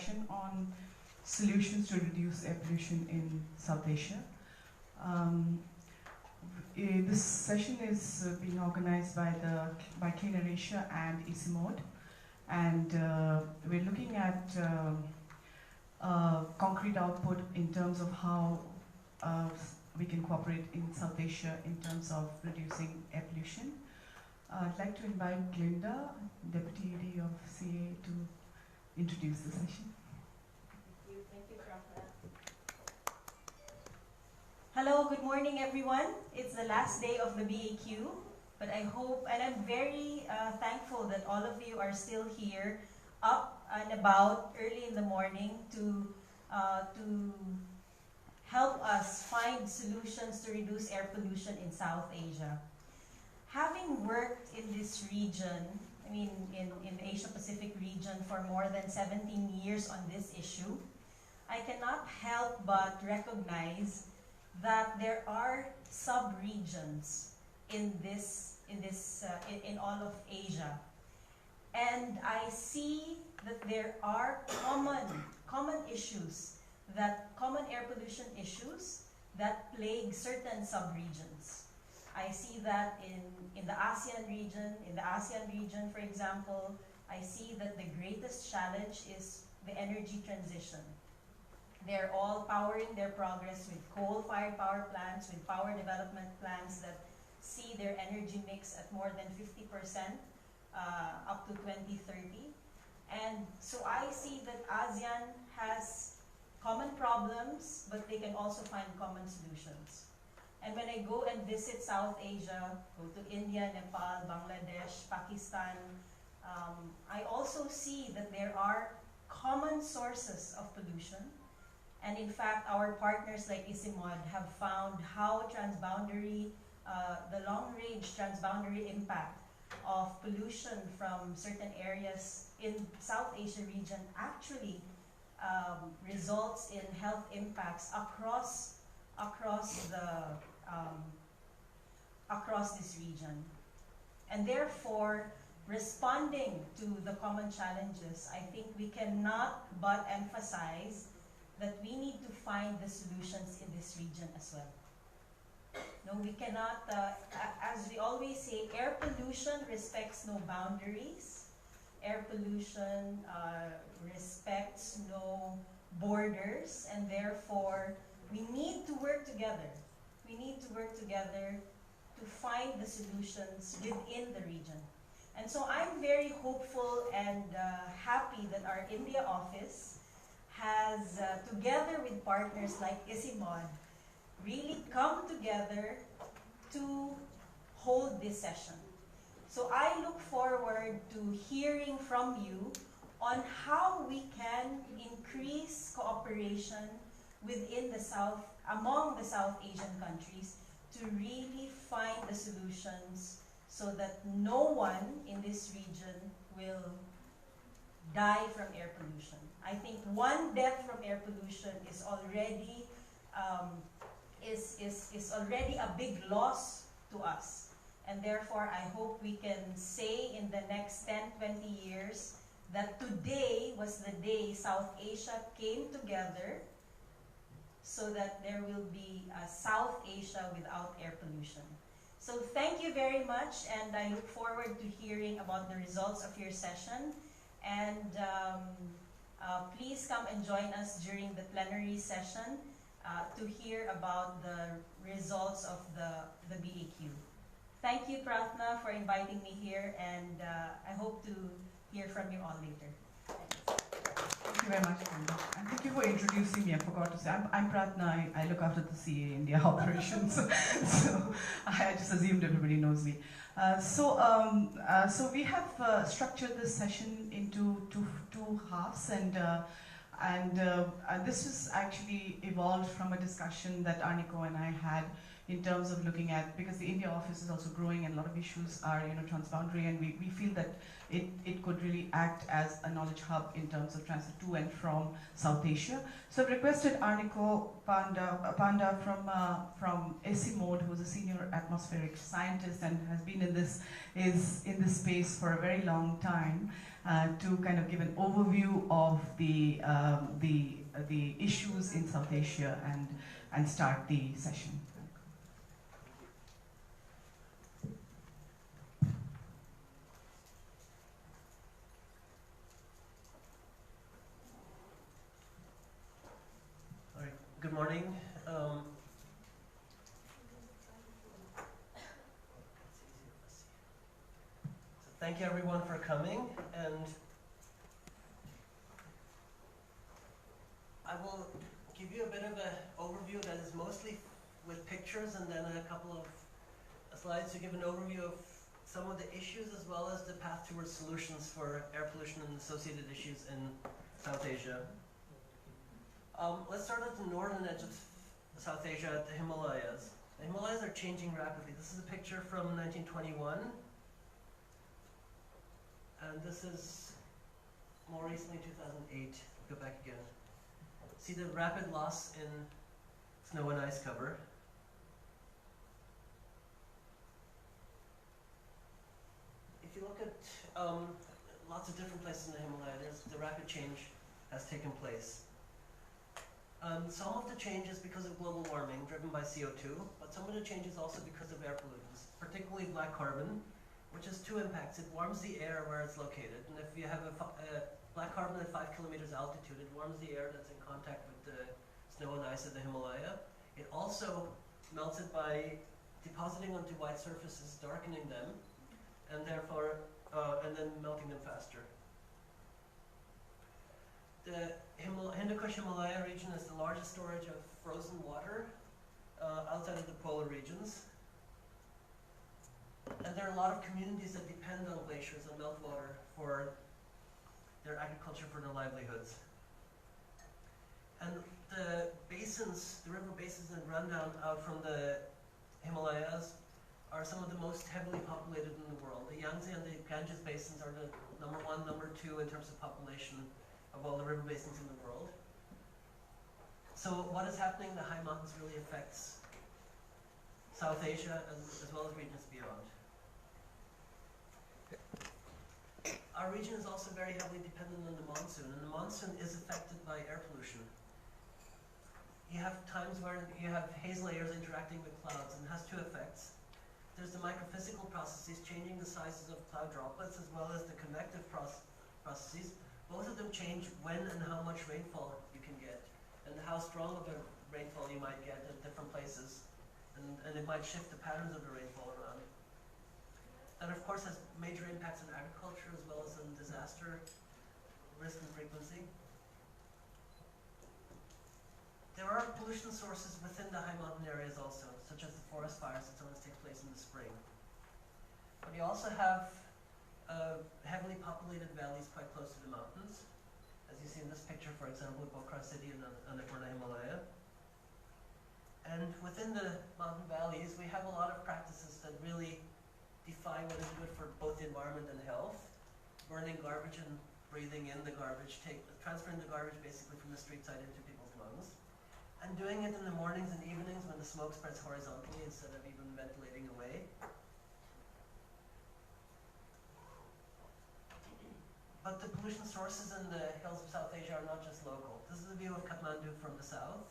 discussion on solutions to reduce air pollution in South Asia. This session is being organized by Clean Air Asia and ECMOD, and we're looking at concrete output in terms of how we can cooperate in South Asia in terms of reducing air pollution. I'd like to invite Glinda, Deputy AD of CA, to introduce the session. Thank you, Prafna. Hello, good morning, everyone. It's the last day of the BAQ, but I hope, and I'm very thankful that all of you are still here, up and about early in the morning to help us find solutions to reduce air pollution in South Asia. Having worked in this region, I mean in the Asia-Pacific region for more than 17 years on this issue, I cannot help but recognize that there are sub-regions in all of Asia. And I see that there are common issues, common air pollution issues that plague certain sub-regions. I see that in the ASEAN region. In the ASEAN region, for example, I see that the greatest challenge is the energy transition. They're all powering their progress with coal-fired power plants, with power development plans that see their energy mix at more than 50% up to 2030. And so I see that ASEAN has common problems, but they can also find common solutions. And when I go and visit South Asia, go to India, Nepal, Bangladesh, Pakistan, I also see that there are common sources of pollution. And in fact, our partners like ECMOD have found how transboundary, the long-range transboundary impact of pollution from certain areas in South Asia region actually results in health impacts across this region. And therefore, responding to the common challenges, I think we cannot but emphasize that we need to find the solutions in this region as well. No, we cannot, as we always say, air pollution respects no boundaries. Air pollution respects no borders, and therefore we need to work together. We need to work together to find the solutions within the region. And so I'm very hopeful and happy that our India office has, together with partners like ECMOD, really come together to hold this session. So I look forward to hearing from you on how we can increase cooperation within the South, among the South Asian countries, to really find the solutions so that no one in this region will die from air pollution. I think one death from air pollution is already already a big loss to us. And therefore, I hope we can say in the next 10, 20 years that today was the day South Asia came together so that there will be a South Asia without air pollution. So thank you very much, and I look forward to hearing about the results of your session. And please come and join us during the plenary session to hear about the results of the BAQ. Thank you, Prafna, for inviting me here, and I hope to hear from you all later. Thank you very much, Glinda. And thank you for introducing me. I forgot to say, I'm Pratna. I look after the CA India operations. So I just assumed everybody knows me. So we have structured this session into two halves, and this was actually evolved from a discussion that Arniko and I had in terms of looking at, because the India office is also growing and a lot of issues are transboundary, and we feel that it could really act as a knowledge hub in terms of transit to and from South Asia. So I've requested Arniko Panda from ECMOD, who's a senior atmospheric scientist and has been in this space for a very long time. to kind of give an overview of the issues in South Asia and start the session. All right. Good morning. Thank you everyone for coming, and I will give you a bit of an overview that is mostly with pictures and then a couple of slides to give an overview of some of the issues as well as the path towards solutions for air pollution and associated issues in South Asia. Let's start at the northern edge of South Asia at the Himalayas. The Himalayas are changing rapidly. This is a picture from 1921. And this is more recently 2008. Go back again. See the rapid loss in snow and ice cover. If you look at lots of different places in the Himalayas, the rapid change has taken place. Some of the change is because of global warming driven by CO2, but some of the change is also because of air pollutants, particularly black carbon, which has two impacts. It warms the air where it's located, and if you have a black carbon at 5 kilometers altitude, it warms the air that's in contact with the snow and ice of the Himalaya. It also melts it by depositing onto white surfaces, darkening them, and therefore, and then melting them faster. The Hindu Kush Himalaya region is the largest storage of frozen water outside of the polar regions. And there are a lot of communities that depend on glaciers and meltwater for their agriculture, for their livelihoods. And the basins, the river basins that run down out from the Himalayas are some of the most heavily populated in the world. The Yangtze and the Ganges basins are the number 1, number 2 in terms of population of all the river basins in the world. So what is happening in the high mountains really affects South Asia as well as regions beyond. Our region is also very heavily dependent on the monsoon, and the monsoon is affected by air pollution. You have times where you have haze layers interacting with clouds, and it has two effects. There's the microphysical processes changing the sizes of cloud droplets, as well as the convective processes. Both of them change when and how much rainfall you can get, and how strong of a rainfall you might get at different places. And it might shift the patterns of the rainfall around. That of course has major impacts on agriculture as well as on disaster risk and frequency. There are pollution sources within the high mountain areas also, such as the forest fires that sometimes take place in the spring. But you also have heavily populated valleys quite close to the mountains, as you see in this picture, for example, Pokhara city in Annapurna Himalaya. And within the mountain valleys, we have a lot of practices that really define what is good for both the environment and health. Burning garbage and breathing in the garbage, transferring the garbage basically from the street side into people's lungs. And doing it in the mornings and evenings when the smoke spreads horizontally instead of even ventilating away. But the pollution sources in the hills of South Asia are not just local. This is a view of Kathmandu from the south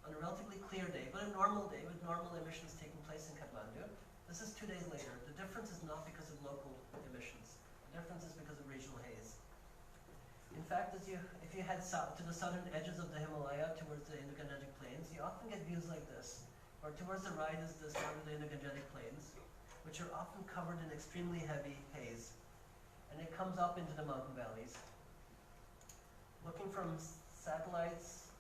on a relatively clear day, but a normal day with normal emissions taking place in Kathmandu. This is 2 days later. The difference is not because of local emissions. The difference is because of regional haze. In fact, if you head south to the southern edges of the Himalaya towards the Indo-Gangetic Plains, you often get views like this, where towards the right is the start of the Indo-Gangetic Plains, which are often covered in extremely heavy haze. And it comes up into the mountain valleys. Looking from satellites,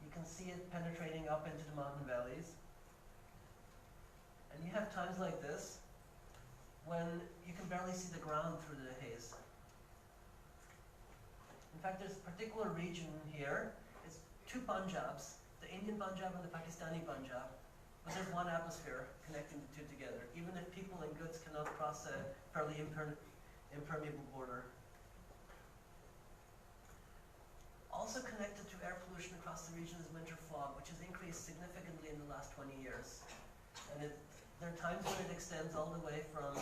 you can see it penetrating up into the mountain valleys. And you have times like this when you can barely see the ground through the haze. In fact, there's a particular region here. It's two Punjabs, the Indian Punjab and the Pakistani Punjab. But there's one atmosphere connecting the two together, even if people and goods cannot cross a fairly impermeable border. Also connected to air pollution across the region is winter fog, which has increased significantly in the last 20 years. And There are times when it extends all the way from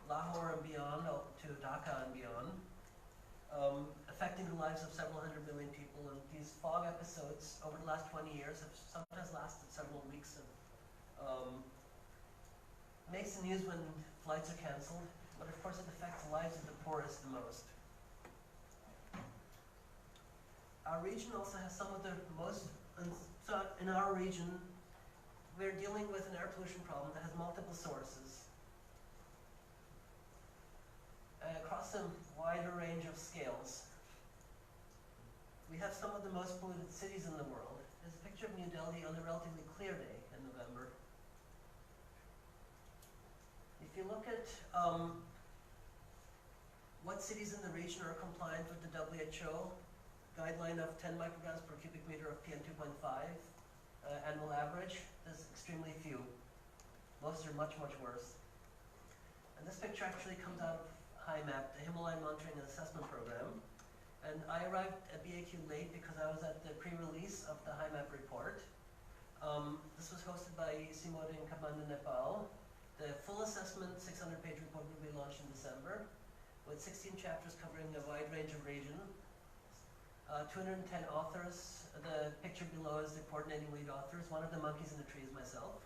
Lahore and beyond to Dhaka and beyond, affecting the lives of several hundred million people. And these fog episodes over the last 20 years have sometimes lasted several weeks and makes the news when flights are cancelled, but of course it affects the lives of the poorest the most. Our region also has some of the most, so in our region, we're dealing with an air pollution problem that has multiple sources across a wider range of scales. We have some of the most polluted cities in the world. There's a picture of New Delhi on a relatively clear day in November. If you look at what cities in the region are compliant with the WHO guideline of 10 micrograms per cubic meter of PM2.5 annual average, there's extremely few. Most are much, much worse. And this picture actually comes out of HIMAP, the Himalayan Monitoring and Assessment Program. And I arrived at BAQ late because I was at the pre-release of the HIMAP report. This was hosted by Simode in Kathmandu, Nepal. The full assessment 600-page report will be launched in December with 16 chapters covering a wide range of regions. 210 authors. The picture below is the coordinating lead authors. One of the monkeys in the tree is myself.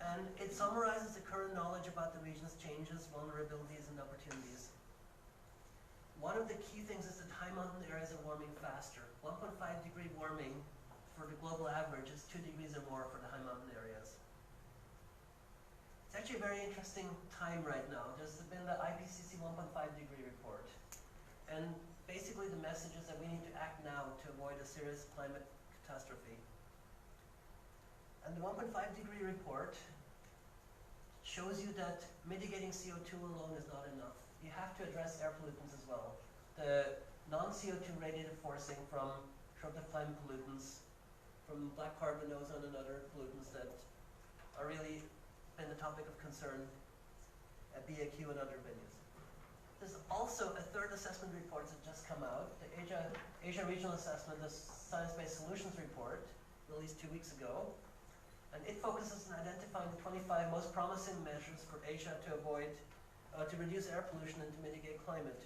And it summarizes the current knowledge about the region's changes, vulnerabilities, and opportunities. One of the key things is that high mountain areas are warming faster. 1.5 degree warming for the global average is 2 degrees or more for the high mountain areas. It's actually a very interesting time right now. There's been the IPCC 1.5 degree report. And basically the message is that we need to act now to avoid a serious climate catastrophe. And the 1.5 degree report shows you that mitigating CO2 alone is not enough. You have to address air pollutants as well. The non-CO2 radiative forcing from disruptive climate pollutants, from black carbon, ozone, and other pollutants that are really been the topic of concern at BAQ and other venues. There's also a third assessment report that just come out, the Asia Regional Assessment, the Science-Based Solutions Report, released 2 weeks ago. And it focuses on identifying the 25 most promising measures for Asia to avoid, to reduce air pollution and to mitigate climate.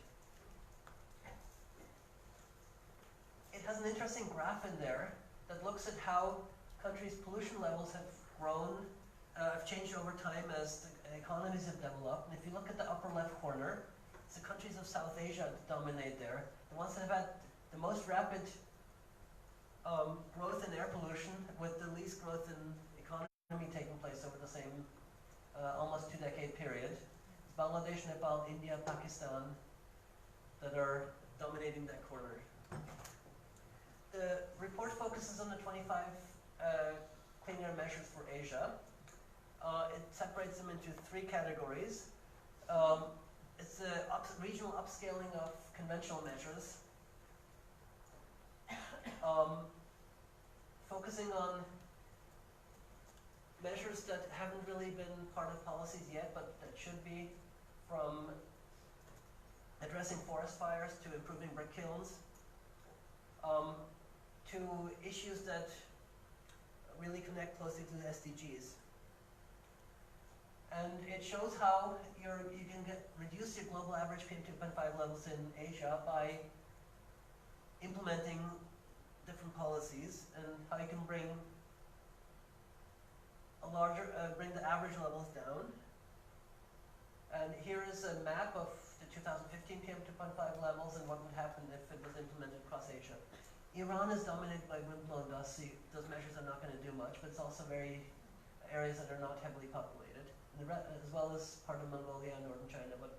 It has an interesting graph in there that looks at how countries' pollution levels have grown, have changed over time as the economies have developed. And if you look at the upper left corner, it's the countries of South Asia that dominate there. The ones that have had the most rapid growth in air pollution with the least growth in economy taking place over the same almost 2-decade period. It's Bangladesh, Nepal, India, Pakistan that are dominating that corner. The report focuses on the 25 clean air measures for Asia. It separates them into 3 categories. It's the regional upscaling of conventional measures, focusing on measures that haven't really been part of policies yet, but that should be, from addressing forest fires to improving brick kilns, to issues that really connect closely to the SDGs. And it shows how you can reduce your global average PM2.5 levels in Asia by implementing different policies, and how you can bring bring the average levels down. And here is a map of the 2015 PM2.5 levels and what would happen if it was implemented across Asia. Iran is dominated by windblown dust, so those measures are not going to do much, but it's also very areas that are not heavily populated, as well as part of Mongolia and northern China, but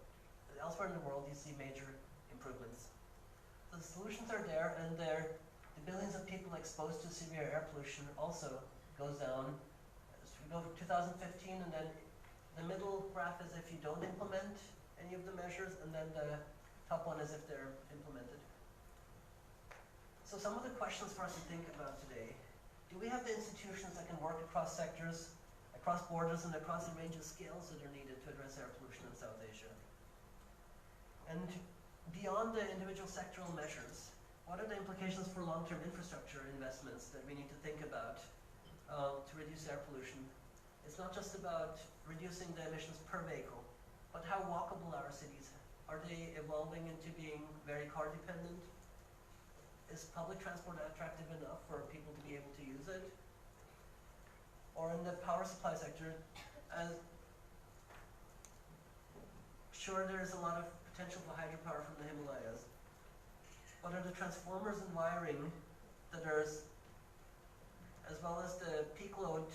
elsewhere in the world you see major improvements. So the solutions are there, and the billions of people exposed to severe air pollution also goes down. So we go for 2015, and then the middle graph is if you don't implement any of the measures, and then the top one is if they're implemented. So some of the questions for us to think about today: do we have the institutions that can work across sectors, across borders, and across a range of scales that are needed to address air pollution in South Asia? And beyond the individual sectoral measures, what are the implications for long-term infrastructure investments that we need to think about to reduce air pollution? It's not just about reducing the emissions per vehicle, but how walkable are our cities? Are they evolving into being very car dependent? Is public transport attractive enough for people to be able to use it? Or in the power supply sector, sure, there's a lot of potential for hydropower from the Himalayas, but are the transformers and wiring that are, as well as the peak load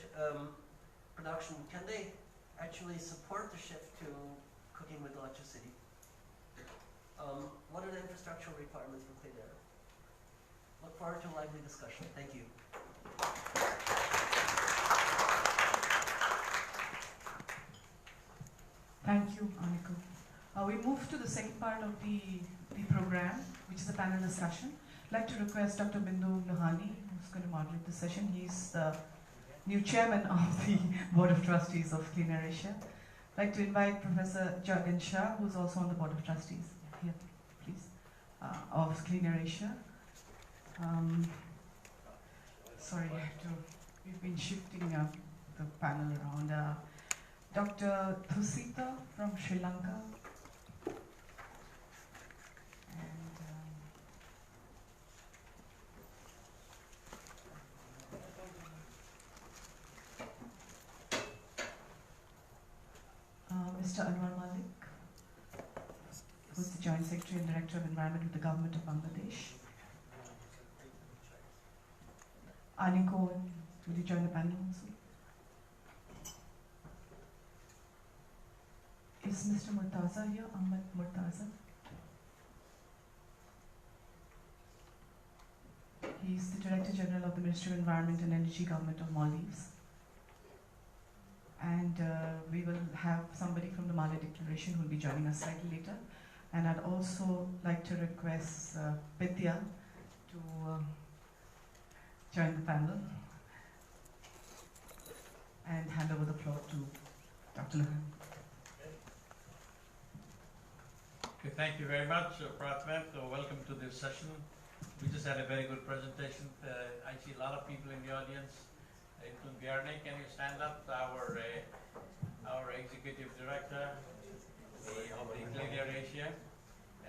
production, can they actually support the shift to cooking with electricity? What are the infrastructural requirements for clean air? Look forward to a lively discussion. Thank you. Thank you, Aniko. We move to the second part of the program, which is a panel discussion. I'd like to request Dr. Bindu Lohani, who's going to moderate the session. He's the new chairman of the Board of Trustees of Clean Air Asia. I'd like to invite Professor Jagan Shah, who's also on the Board of Trustees, here, please, of Clean Air Asia. Sorry, we've been shifting the panel around. Dr. Thusita from Sri Lanka. Mr. Anwar Malik, who's the Joint Secretary and Director of Environment with the Government of Bangladesh. Aniko, will you join the panel also? Is Mr. Murtaza here? Ahmed Murtaza? He's the Director General of the Ministry of Environment and Energy, Government of Maldives. And we will have somebody from the Malé Declaration who will be joining us slightly later. And I'd also like to request Vidya to join the panel and hand over the floor to Dr. Lohan. Okay, thank you very much, Pratman. Welcome to this session. We just had a very good presentation. I see a lot of people in the audience. Including Bjarne, can you stand up? Our executive director of the Clean Air Asia.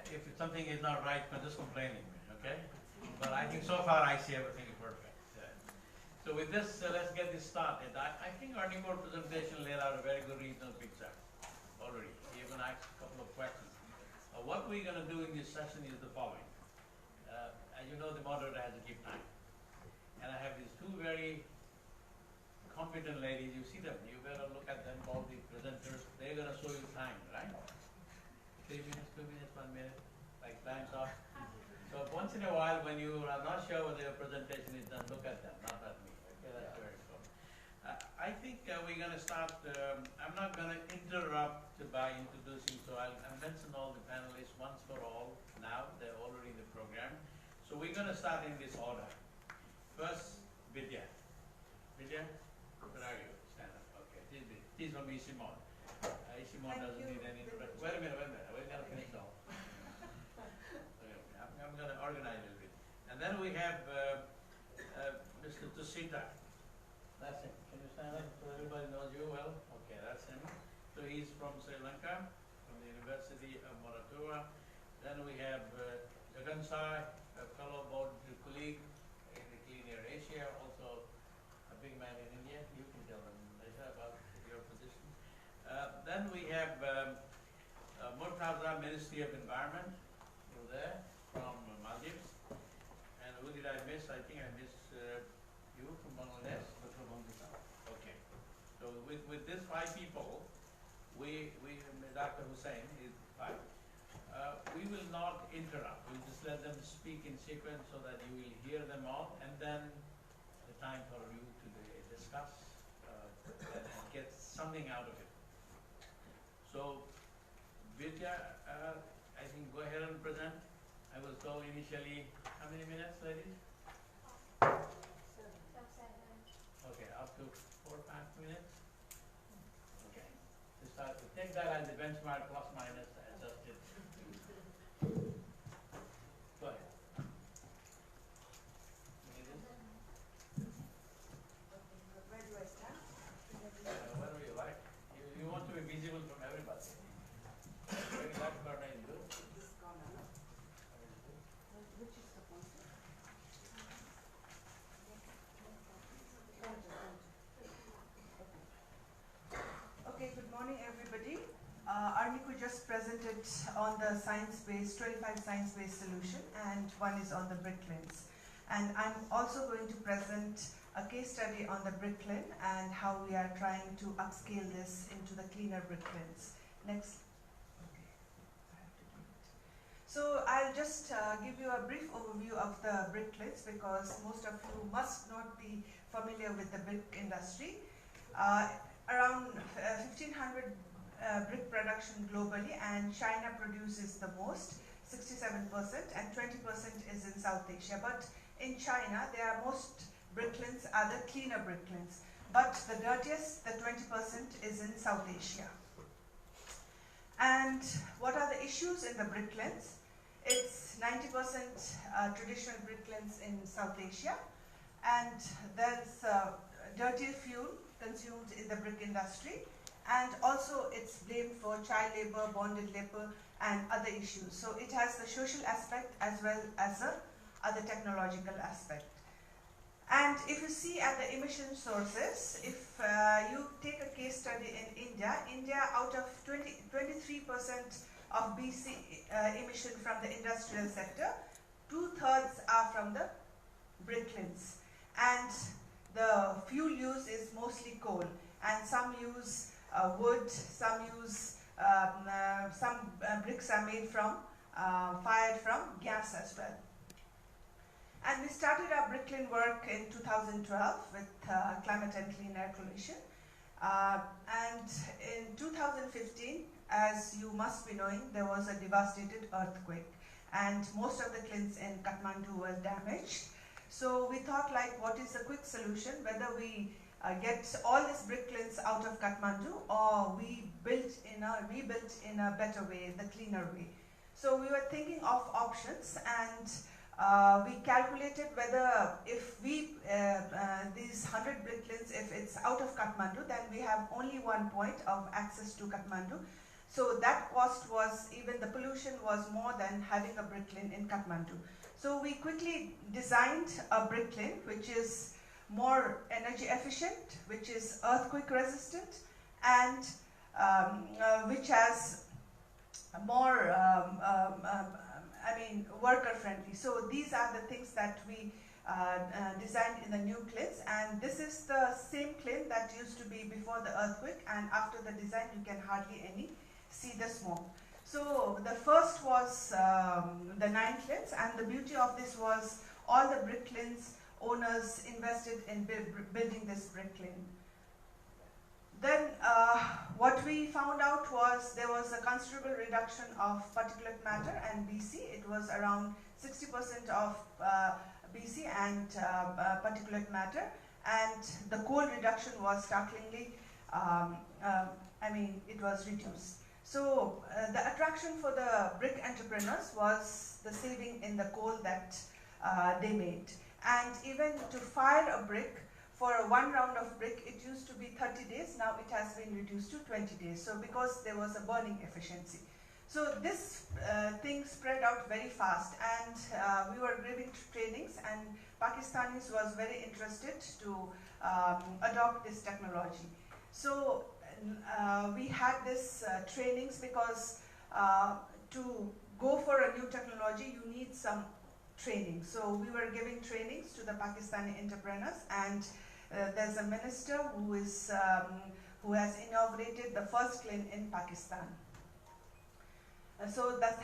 If something is not right, just complaining, okay? But I think so far I see everything is perfect. So with this, let's get this started. I think our Nimor presentation laid out a very good regional picture already. Even asked a couple of questions. What we're going to do in this session is the following. As you know, the moderator has to keep time. And I have these two very competent ladies. You see them. You better look at them, all the presenters. They're going to show you time, right? 3 minutes, 2 minutes, 1 minute, like time's up. So once in a while, when you are not sure whether your presentation is done, look at them, not at me. Okay, that's very important. I think we're going to start. I'm not going to interrupt by introducing, so I'll mention all the panelists once for all now. They're already in the program. So we're going to start in this order. First, Vidya. Vidya, where are you? Stand up. Okay, she's from Isimon. Isimon doesn't need any introduction. Wait a minute. We're going to finish off. Okay, I'm going to organize a little bit. And then we have Mr. Thusita. That's him. Can you stand up so everybody knows you well? Okay, that's him. So he's from Sri Lanka, from the University of Moratuwa. Then we have Jagan Shah, a fellow board colleague in the Clean Air Asia, also a big man in India. You can tell them later about your position. Then we have Murtaza, Ministry of Environment, over there, from Maldives. And who did I miss? I think I missed you from Bangladesh. Okay. So with these 5 people, we Dr. Hussain is 5. We will not interrupt. We'll just let them speak in sequence so that you will hear them all, and then the time for you to discuss and get something out of it. So, Vidya, I think go ahead and present. I was told initially, how many minutes, ladies? Okay, up to 4 or 5 minutes. Okay, to start, take that as the benchmark, plus minus adjusted. Go ahead. Where do I start? presented on the science-based, 25 science-based solution, and one is on the bricklins. And I'm also going to present a case study on the bricklin and how we are trying to upscale this into the cleaner bricklins. Next. Okay, I have to do it. So I'll just give you a brief overview of the bricklins because most of you must not be familiar with the brick industry. Around 1,500 brick production globally, and China produces the most, 67%, and 20% is in South Asia. But in China, there are most bricklins are the cleaner bricklins, but the dirtiest, the 20%, is in South Asia. And what are the issues in the bricklins? It's 90% traditional bricklins in South Asia, and there's dirty fuel consumed in the brick industry, and also it's blamed for child labor, bonded labor, and other issues. So it has the social aspect as well as the other technological aspect. And if you see at the emission sources, if you take a case study in India out of 23% of BC emission from the industrial sector, 2/3 are from the bricklins. And the fuel use is mostly coal, and some use wood, some use, some bricks are made from, fired from gas as well. And we started our bricklin work in 2012 with Climate and Clean Air Coalition. And in 2015, as you must be knowing, there was a devastated earthquake, and most of the clins in Kathmandu were damaged. So we thought, like, what is the quick solution? Whether we get all these bricklins out of Kathmandu, or we rebuilt in a better way, the cleaner way. So we were thinking of options, and we calculated whether if we, these 100 bricklins, if it's out of Kathmandu, then we have only one point of access to Kathmandu. So that cost was, even the pollution was more than having a bricklin in Kathmandu. So we quickly designed a bricklin which is more energy efficient, which is earthquake resistant, and which has more, worker friendly. So these are the things that we designed in the new clins, and this is the same clin that used to be before the earthquake, and after the design you can hardly see the smoke. So the first was the 9 clins, and the beauty of this was all the bricklins owners invested in building this bricklin. Then what we found out was there was a considerable reduction of particulate matter and BC. It was around 60% of BC and particulate matter, and the coal reduction was startlingly, it was reduced. So the attraction for the brick entrepreneurs was the saving in the coal that they made. And even to fire a brick, for one round of brick, it used to be 30 days, now it has been reduced to 20 days. So because there was a burning efficiency. So this thing spread out very fast, and we were giving trainings, and Pakistanis was very interested to adopt this technology. So we had this trainings because to go for a new technology, you need some training. So we were giving trainings to the Pakistani entrepreneurs, and there's a minister who has inaugurated the first clin in Pakistan. So that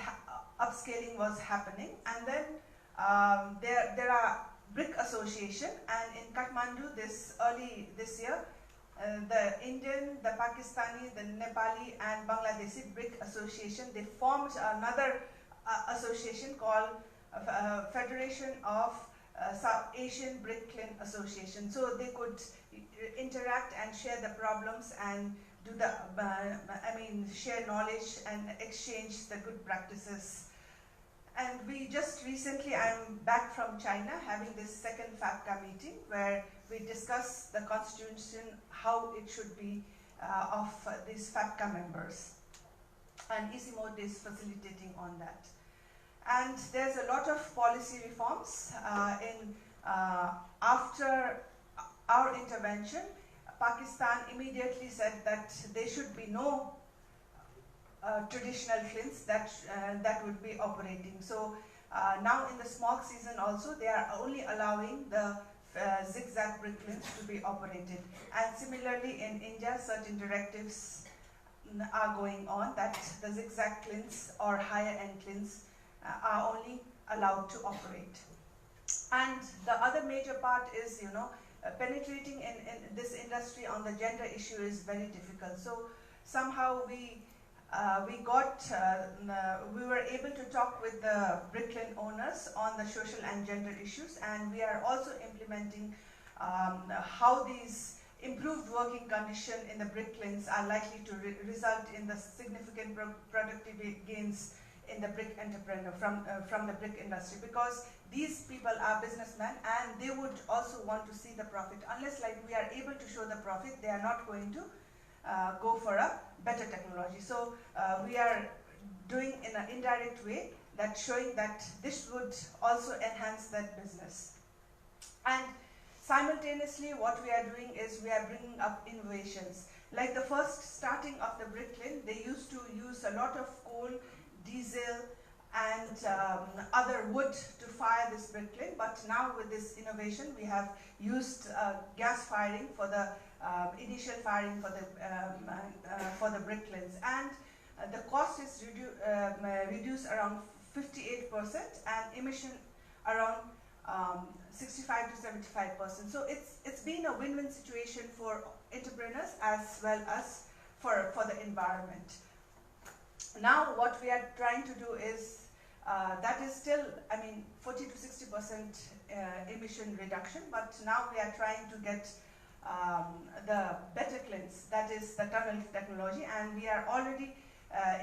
upscaling was happening, and then there are brick association, and in Kathmandu early this year, the Indian, the Pakistani, the Nepali, and Bangladeshi Brick Association, they formed another association called Federation of South Asian Brick Clin Association. So they could interact and share the problems and do the, share knowledge and exchange the good practices. And we just recently, I'm back from China having this second FABCA meeting where we discuss the constitution, how it should be of these FABCA members. And EasyMode is facilitating on that. And there's a lot of policy reforms after our intervention. Pakistan immediately said that there should be no traditional kilns that would be operating. So now in the smog season also, they are only allowing the zigzag brick kilns to be operated. And similarly in India, certain directives are going on that the zigzag kilns or higher end kilns are only allowed to operate. And the other major part is, penetrating in this industry on the gender issue is very difficult. So somehow we were able to talk with the bricklin owners on the social and gender issues, and we are also implementing how these improved working conditions in the bricklins are likely to result in the significant productivity gains in the brick entrepreneur from the brick industry, because these people are businessmen and they would also want to see the profit. Unless we are able to show the profit, they are not going to go for a better technology. So we are doing in an indirect way that showing that this would also enhance that business. And simultaneously what we are doing is we are bringing up innovations. Like the first starting of the bricklin, they used to use a lot of coal, diesel and other wood to fire this bricklin, but now with this innovation we have used gas firing for the initial firing for the bricklins, and the cost is reduced around 58% and emission around 65 to 75%. So it's been a win-win situation for entrepreneurs as well as for the environment. Now what we are trying to do is that is still, 40 to 60% emission reduction, but now we are trying to get the better kilns, that is the tunnel technology, and we are already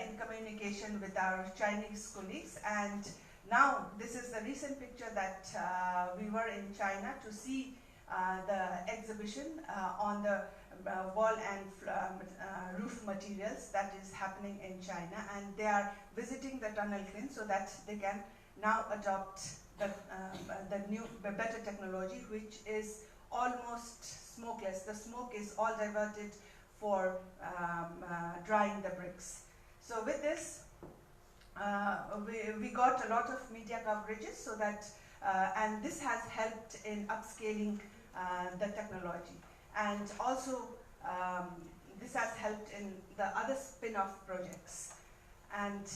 in communication with our Chinese colleagues. And now this is the recent picture that we were in China to see the exhibition on the wall and roof materials that is happening in China, and they are visiting the tunnel kiln so that they can now adopt the better technology, which is almost smokeless. The smoke is all diverted for drying the bricks. So with this, we got a lot of media coverages, so that and this has helped in upscaling the technology, and also this has helped in the other spin-off projects. And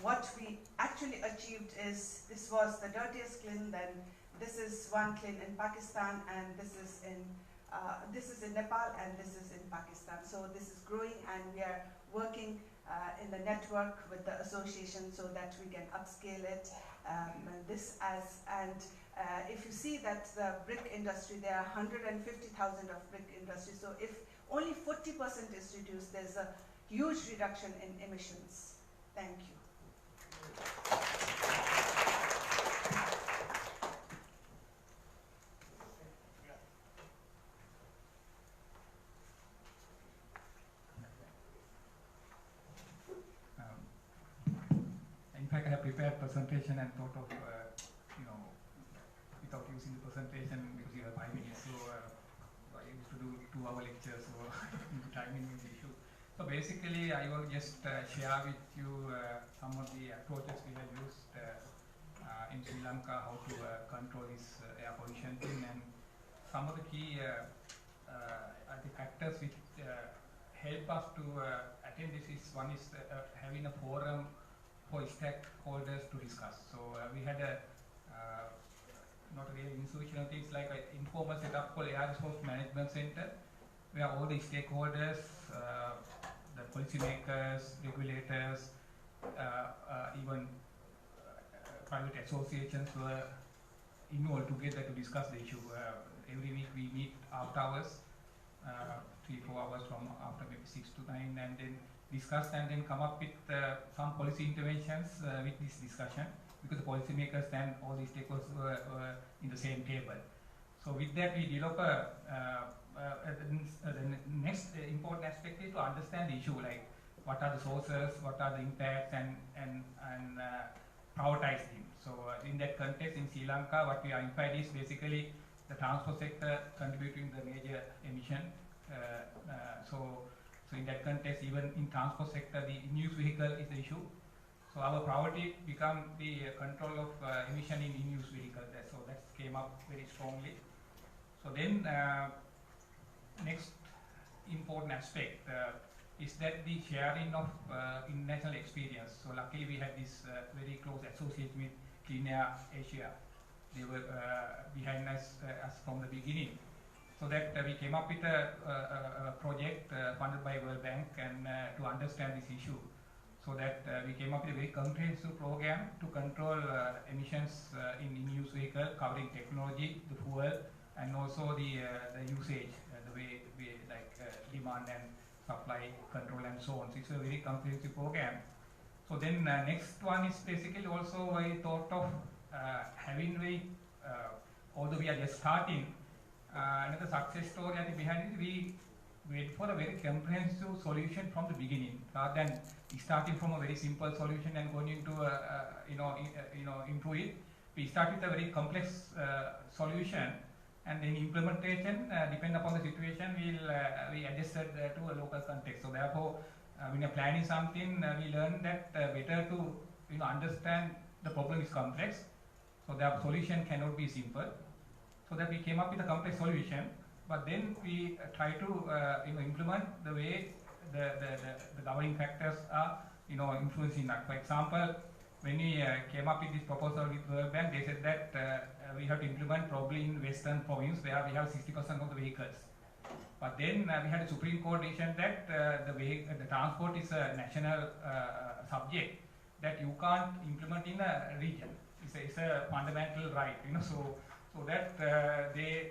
what we actually achieved is, this was the dirtiest kiln, then this is one kiln in Pakistan, and this is in Nepal, and this is in Pakistan. So this is growing, and we are working in the network with the association so that we can upscale it. If you see that the brick industry, there are 150,000 of brick industry. So if only 40% is reduced, there's a huge reduction in emissions. Thank you. In fact, I have prepared presentation and thought of, without using the presentation, because you have 5 minutes, so I used to do 2-hour lectures, so timing is the issue. So basically, I will just share with you some of the approaches we have used in Sri Lanka, how to control this air pollution thing, and some of the key the factors which help us to attend this is, one is having a forum for stakeholders to discuss. So we had a not really institutional things, like an informal setup called Air Resource Management Center, where all the stakeholders, the policymakers, regulators, even private associations were involved together to discuss the issue. Every week we meet after hours, 3-4 hours from after maybe 6 to 9, and then discuss and then come up with some policy interventions with this discussion, because the policymakers and all the stakeholders were in the same table. So with that, we develop the next important aspect is to understand the issue, like what are the sources, what are the impacts, and prioritize them. So in that context, in Sri Lanka, what we identified is basically the transport sector contributing the major emission. So So in that context, even in transport sector, the in-use vehicle is the issue. So our priority become the control of emission in in-use vehicle. So that came up very strongly. So then next important aspect is that the sharing of international experience. So luckily we had this very close association with Clean Air Asia. They were behind us from the beginning. So that we came up with a project funded by World Bank and to understand this issue. So that we came up with a very comprehensive program to control emissions in in-use vehicle, covering technology, the fuel, and also the usage, the way like demand and supply control and so on. So it's a very comprehensive program. So then next one is basically also I thought of having although we are just starting, another success story I think behind it, we wait for a very comprehensive solution from the beginning, rather than starting from a very simple solution and going into improve it. We start with a very complex solution, and then implementation, depending upon the situation, we adjust to a local context. So therefore, when you're planning something, we learn that better to understand the problem is complex, so the solution cannot be simple. So that we came up with a complex solution, but then we try to implement the way the governing factors are influencing that. For example, when we came up with this proposal with World Bank, they said that we have to implement probably in Western province where we have 60% of the vehicles. But then we had a Supreme Court decision that the transport is a national subject that you can't implement in a region. It's a fundamental right, so that they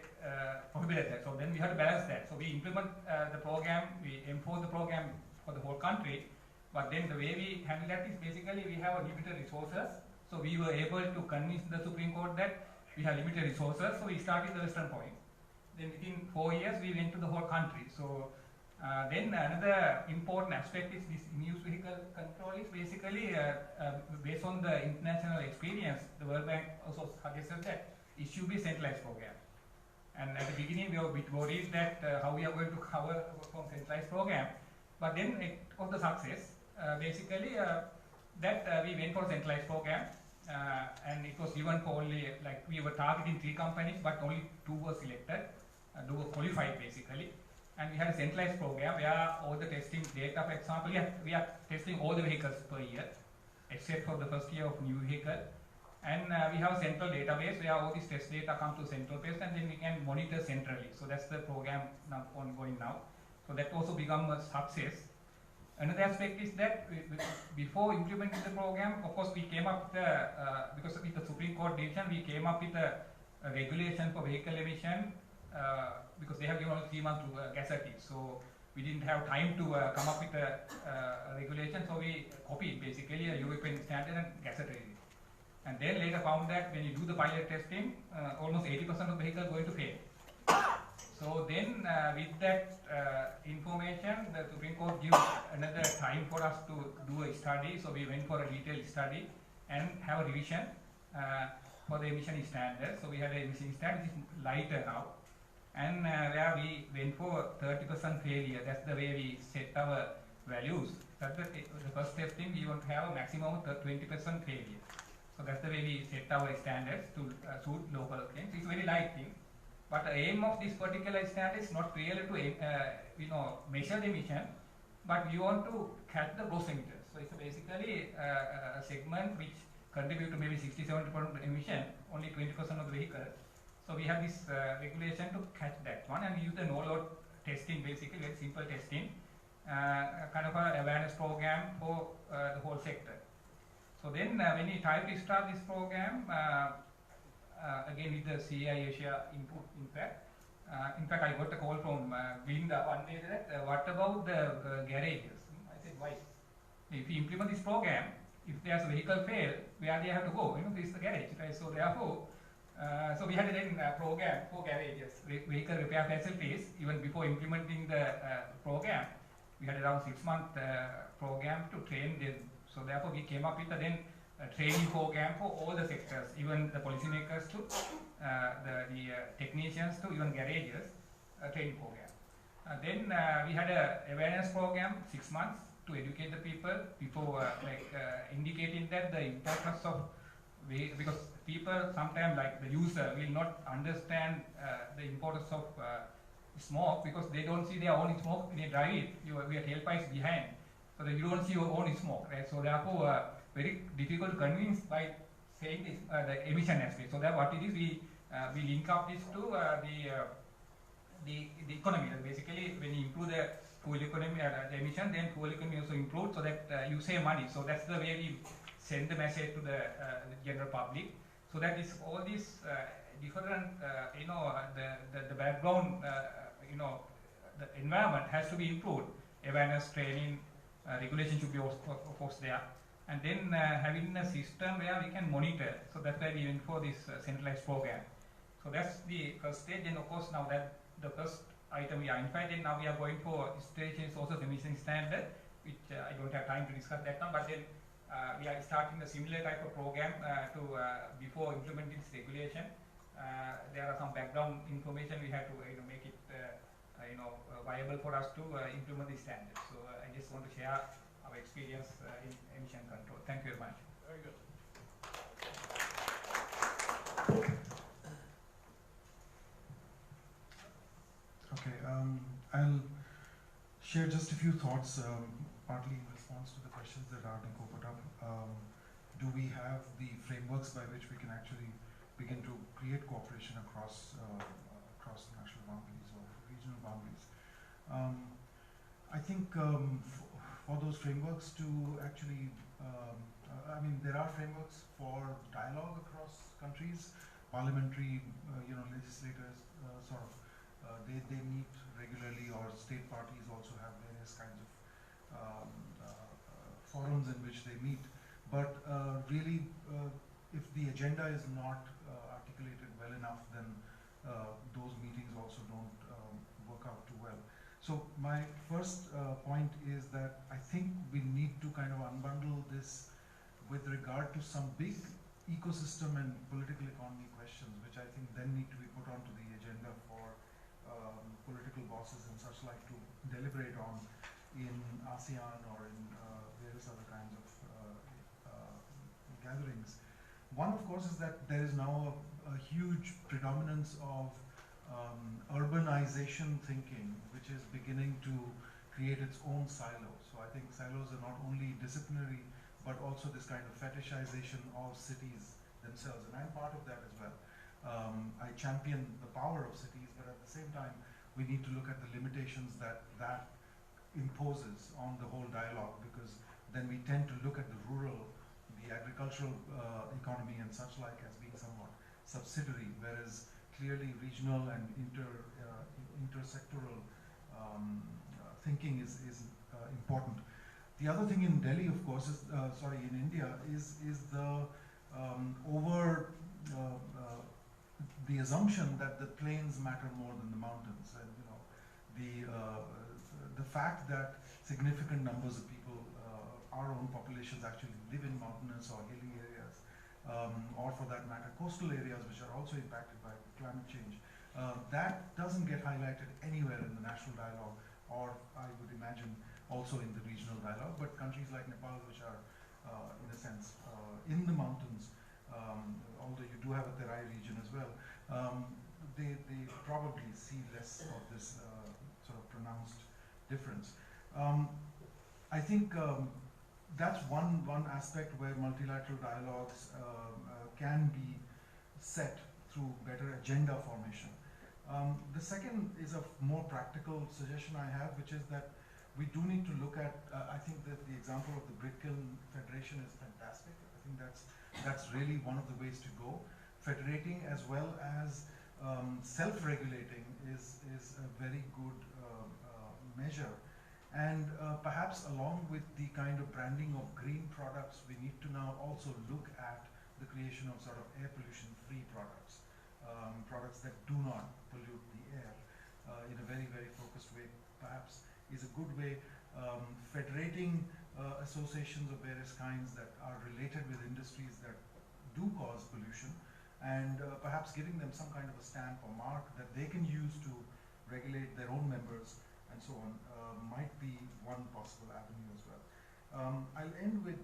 prohibited that. So then we had to balance that. So we implement the program, we enforce the program for the whole country, but then the way we handle that is basically we have limited resources. So we were able to convince the Supreme Court that we have limited resources, so we started the Western point. Then within 4 years we went to the whole country. So then another important aspect is this in-use vehicle control is basically based on the international experience. The World Bank also suggested that it should be a centralized program. And at the beginning we were a bit worried that how we are going to cover from centralized program. But then it was the success. Basically that we went for a centralized program. And it was given for only, like we were targeting 3 companies, but only 2 were selected, 2 were qualified basically. And we had a centralized program where all the testing data, for example, we are testing all the vehicles per year, except for the first year of new vehicle. And we have a central database where all this test data comes to central place, and then we can monitor centrally. So that's the program now ongoing now. So that also become a success. Another aspect is that before implementing the program, of course, we came up with because with the Supreme Court decision, we came up with a regulation for vehicle emission because they have given only 3 months to gazette it. So we didn't have time to come up with a regulation, so we copied basically a European standard and gazetted it. And then later found that when you do the pilot testing, almost 80% of vehicles going to fail. So then with that information, the Supreme Court gives another time for us to do a study. So we went for a detailed study and have a revision for the emission standards. So we had an emission standard which is lighter now. And where we went for 30% failure. That's the way we set our values. That's the first testing, we want to have a maximum of 20% failure. So that's the way we set our standards to suit local claims. It's a very light thing. But the aim of this particular standard is not really to measure the emission, but we want to catch the gross emitters. So it's basically a segment which contribute to maybe 60-70% emission, only 20% of the vehicle. So we have this regulation to catch that one, and we use the no-load testing, basically very simple testing, kind of an awareness program for the whole sector. So then when we try to start this program, again with the CI Asia input, in fact I got a call from Glinda one day that what about the garages? I said, why? If we implement this program, if there's a vehicle fail, where they have to go? This is the garage, right? So therefore, so we had a then program for garages, vehicle repair facilities. Even before implementing the program, we had around 6-month program to train them. So therefore, we came up with a then training program for all the sectors, even the policymakers to the technicians to even garages, training program. Then we had a awareness program, 6 months, to educate the people. People indicating that the importance of because people sometimes, like the user, will not understand the importance of smoke because they don't see their own smoke when they drive it. We are tailpipes behind, so that you don't see your own smoke, right? So therefore, very difficult to convince by saying this, the emission aspect. So that what it is, we link up this to the economy. Basically, when you improve the fuel economy, the emission, then fuel economy also improves, so that you save money. So that's the way we send the message to the general public. So that is all these different, the background, the environment has to be improved. Awareness, training, regulation should be of course there. And then having a system where we can monitor. So that's why we went for this centralized program. So that's the first stage. Then of course now that the first item we identified, then now we are going for Emission Sources emission standard, which I don't have time to discuss that now, but then we are starting a similar type of program before implementing this regulation. There are some background information we have to make it viable for us to implement the standard. So I just want to share our experience in emission control. Thank you very much. Very good. Okay, I'll share just a few thoughts, partly in response to the questions that Arniko put up. Do we have the frameworks by which we can actually begin to create cooperation across across national boundaries or regional boundaries? I think for those frameworks to actually, I mean, there are frameworks for dialogue across countries. Parliamentary, legislators they meet regularly, or state parties also have various kinds of forums in which they meet. But really, if the agenda is not articulated well enough, then those meetings also don't work out too well. So my first point is that I think we need to kind of unbundle this with regard to some big ecosystem and political economy questions, which I think then need to be put onto the agenda for political bosses and such like to deliberate on in ASEAN or in various other kinds of gatherings. One, of course, is that there is now a huge predominance of urbanization thinking, which is beginning to create its own silos. So I think silos are not only disciplinary, but also this kind of fetishization of cities themselves, and I'm part of that as well. I champion the power of cities, but at the same time, we need to look at the limitations that imposes on the whole dialogue, because then we tend to look at the rural, the agricultural economy and such like as being somewhat subsidiary, whereas clearly regional and intersectoral thinking is important. The other thing in Delhi, of course, is in India, is the the assumption that the plains matter more than the mountains, and the fact that significant numbers of people, our own populations, actually live in mountainous or hilly areas, or for that matter, coastal areas, which are also impacted by climate change. That doesn't get highlighted anywhere in the national dialogue, or I would imagine also in the regional dialogue. But countries like Nepal, which are in a sense in the mountains, although you do have a Terai region as well, they probably see less of this sort of pronounced difference. I think that's one aspect where multilateral dialogues can be set through better agenda formation. The second is a more practical suggestion I have, which is that we do need to look at, I think that the example of the Bricklayers Federation is fantastic. I think that's really one of the ways to go. Federating as well as self-regulating is a very good measure. And perhaps along with the kind of branding of green products, we need to now also look at the creation of sort of air pollution-free products, products that do not pollute the air in a very, very focused way, perhaps is a good way. Federating associations of various kinds that are related with industries that do cause pollution, and perhaps giving them some kind of a stamp or mark that they can use to regulate their own members and so on, might be one possible avenue as well. I'll end with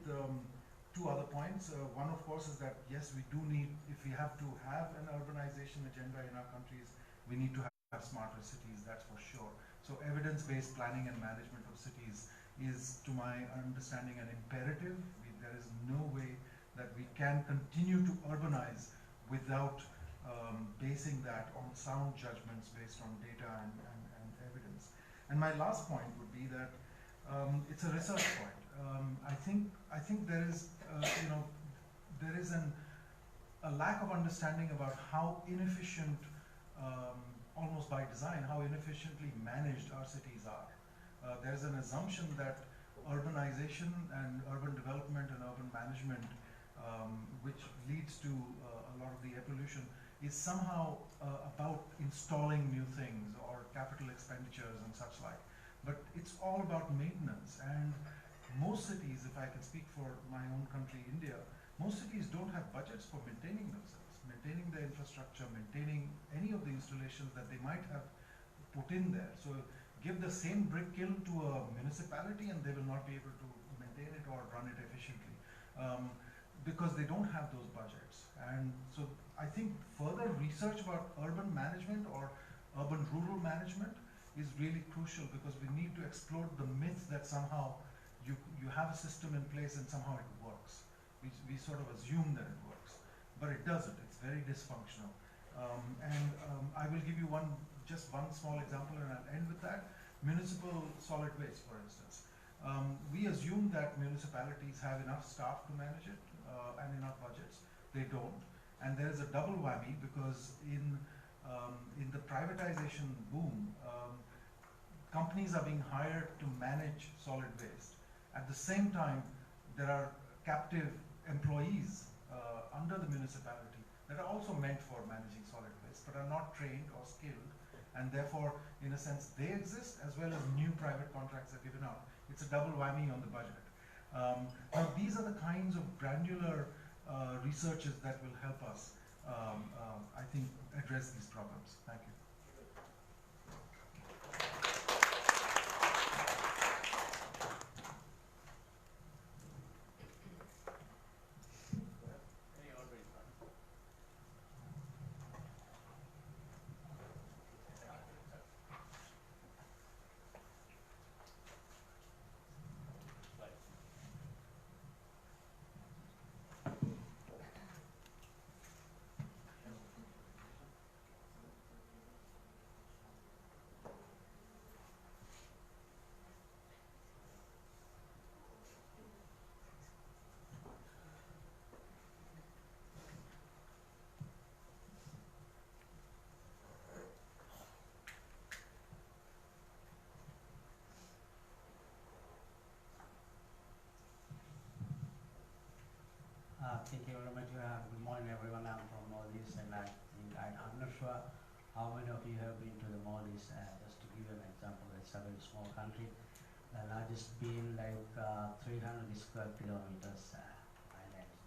two other points. One, of course, is that yes, we do need, if we have to have an urbanization agenda in our countries, we need to have smarter cities, that's for sure. So evidence-based planning and management of cities is, to my understanding, an imperative. There is no way that we can continue to urbanize without basing that on sound judgments based on data and evidence. And my last point would be that it's a research point. I think there is there is a lack of understanding about how inefficient, almost by design, how inefficiently managed our cities are. There's an assumption that urbanization and urban development and urban management, which leads to a lot of the pollution, is somehow about installing new things or capital expenditures and such like. But it's all about maintenance, and most cities, if I can speak for my own country, India, most cities don't have budgets for maintaining themselves, maintaining the infrastructure, maintaining any of the installations that they might have put in there. So give the same brick kiln to a municipality and they will not be able to maintain it or run it efficiently, because they don't have those budgets. And so I think further research about urban management or urban-rural management is really crucial, because we need to explode the myth that somehow you have a system in place and somehow it works. We sort of assume that it works, but it doesn't. It's very dysfunctional. I will give you just one small example, and I'll end with that. Municipal solid waste, for instance. We assume that municipalities have enough staff to manage it and enough budgets. They don't, and there is a double whammy, because in the privatization boom, companies are being hired to manage solid waste. At the same time, there are captive employees under the municipality that are also meant for managing solid waste, but are not trained or skilled, and therefore, in a sense, they exist as well as new private contracts are given out. It's a double whammy on the budget. Now, these are the kinds of granular researches that will help us, I think, address these problems. Thank you. Any ordering thoughts? Right. Thank you very much. Good morning, everyone. I'm from Maldives, and I'm not sure how many of you have been to the Maldives. Just to give you an example, it's a very small country. The largest being like 300 square kilometers islands.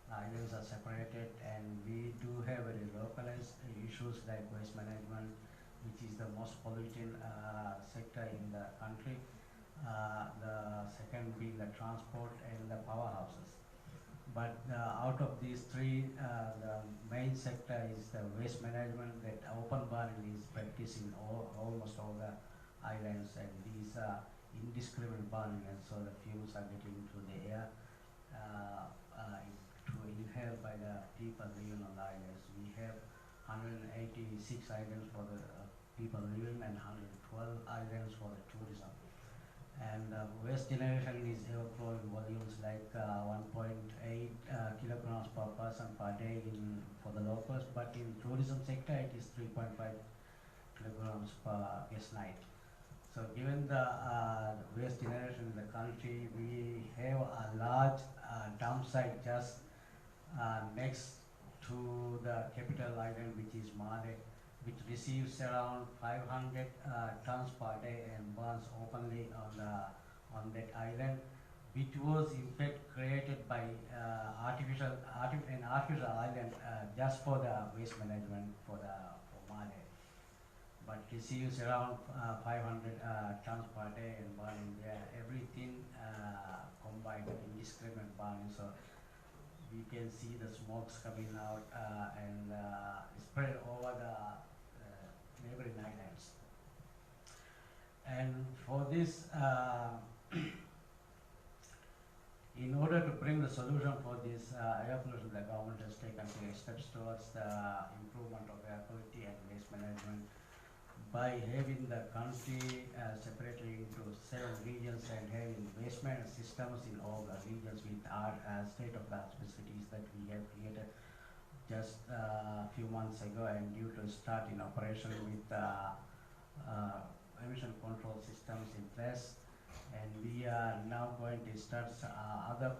The islands are separated, and we do have very localized issues like waste management, which is the most polluting sector in the country. The second being the transport and the powerhouses. But out of these three, the main sector is the waste management, that open burning is practiced in almost all the islands, and these are indiscriminate burning, and so the fumes are getting into the air to inhale by the people living on the islands. We have 186 islands for the people living and 112 islands for the tourism. And waste generation is ever-growing volumes like 1.8 kilograms per person per day for the locals, but in tourism sector it is 3.5 kilograms per guest night. So given the waste generation in the country, we have a large dump site just next to the capital island, which is Male, which receives around 500 tons per day and burns openly on that island, which was in fact created by an artificial island just for the waste management for Male. but receives around 500 tons per day in burning there. Everything combined indiscriminate burning, so we can see the smokes coming out and spread over the neighboring islands. And for this, in order to bring the solution for this air pollution, the government has taken steps towards the improvement of air quality and waste management by having the country separately into 7 regions and having waste management systems in all the regions with our state-of-the-art facilities that we have created just a few months ago and due to start in operation with emission control systems in place. And we are now going to start other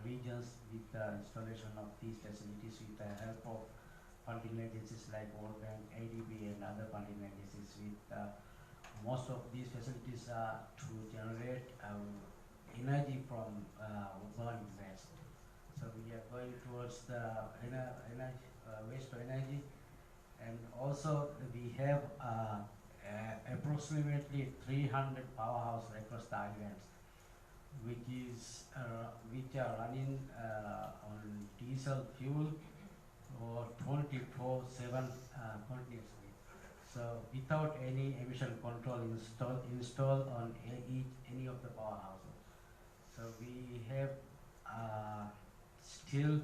regions with the installation of these facilities with the help of funding agencies like World Bank, ADB, and other funding agencies. With most of these facilities to generate energy from burning waste. So we are going towards the waste to energy, and also we have approximately 300 powerhouses across the islands, which are running on diesel fuel or 24/7 continuously. So without any emission control installed on any of the powerhouses. So we have still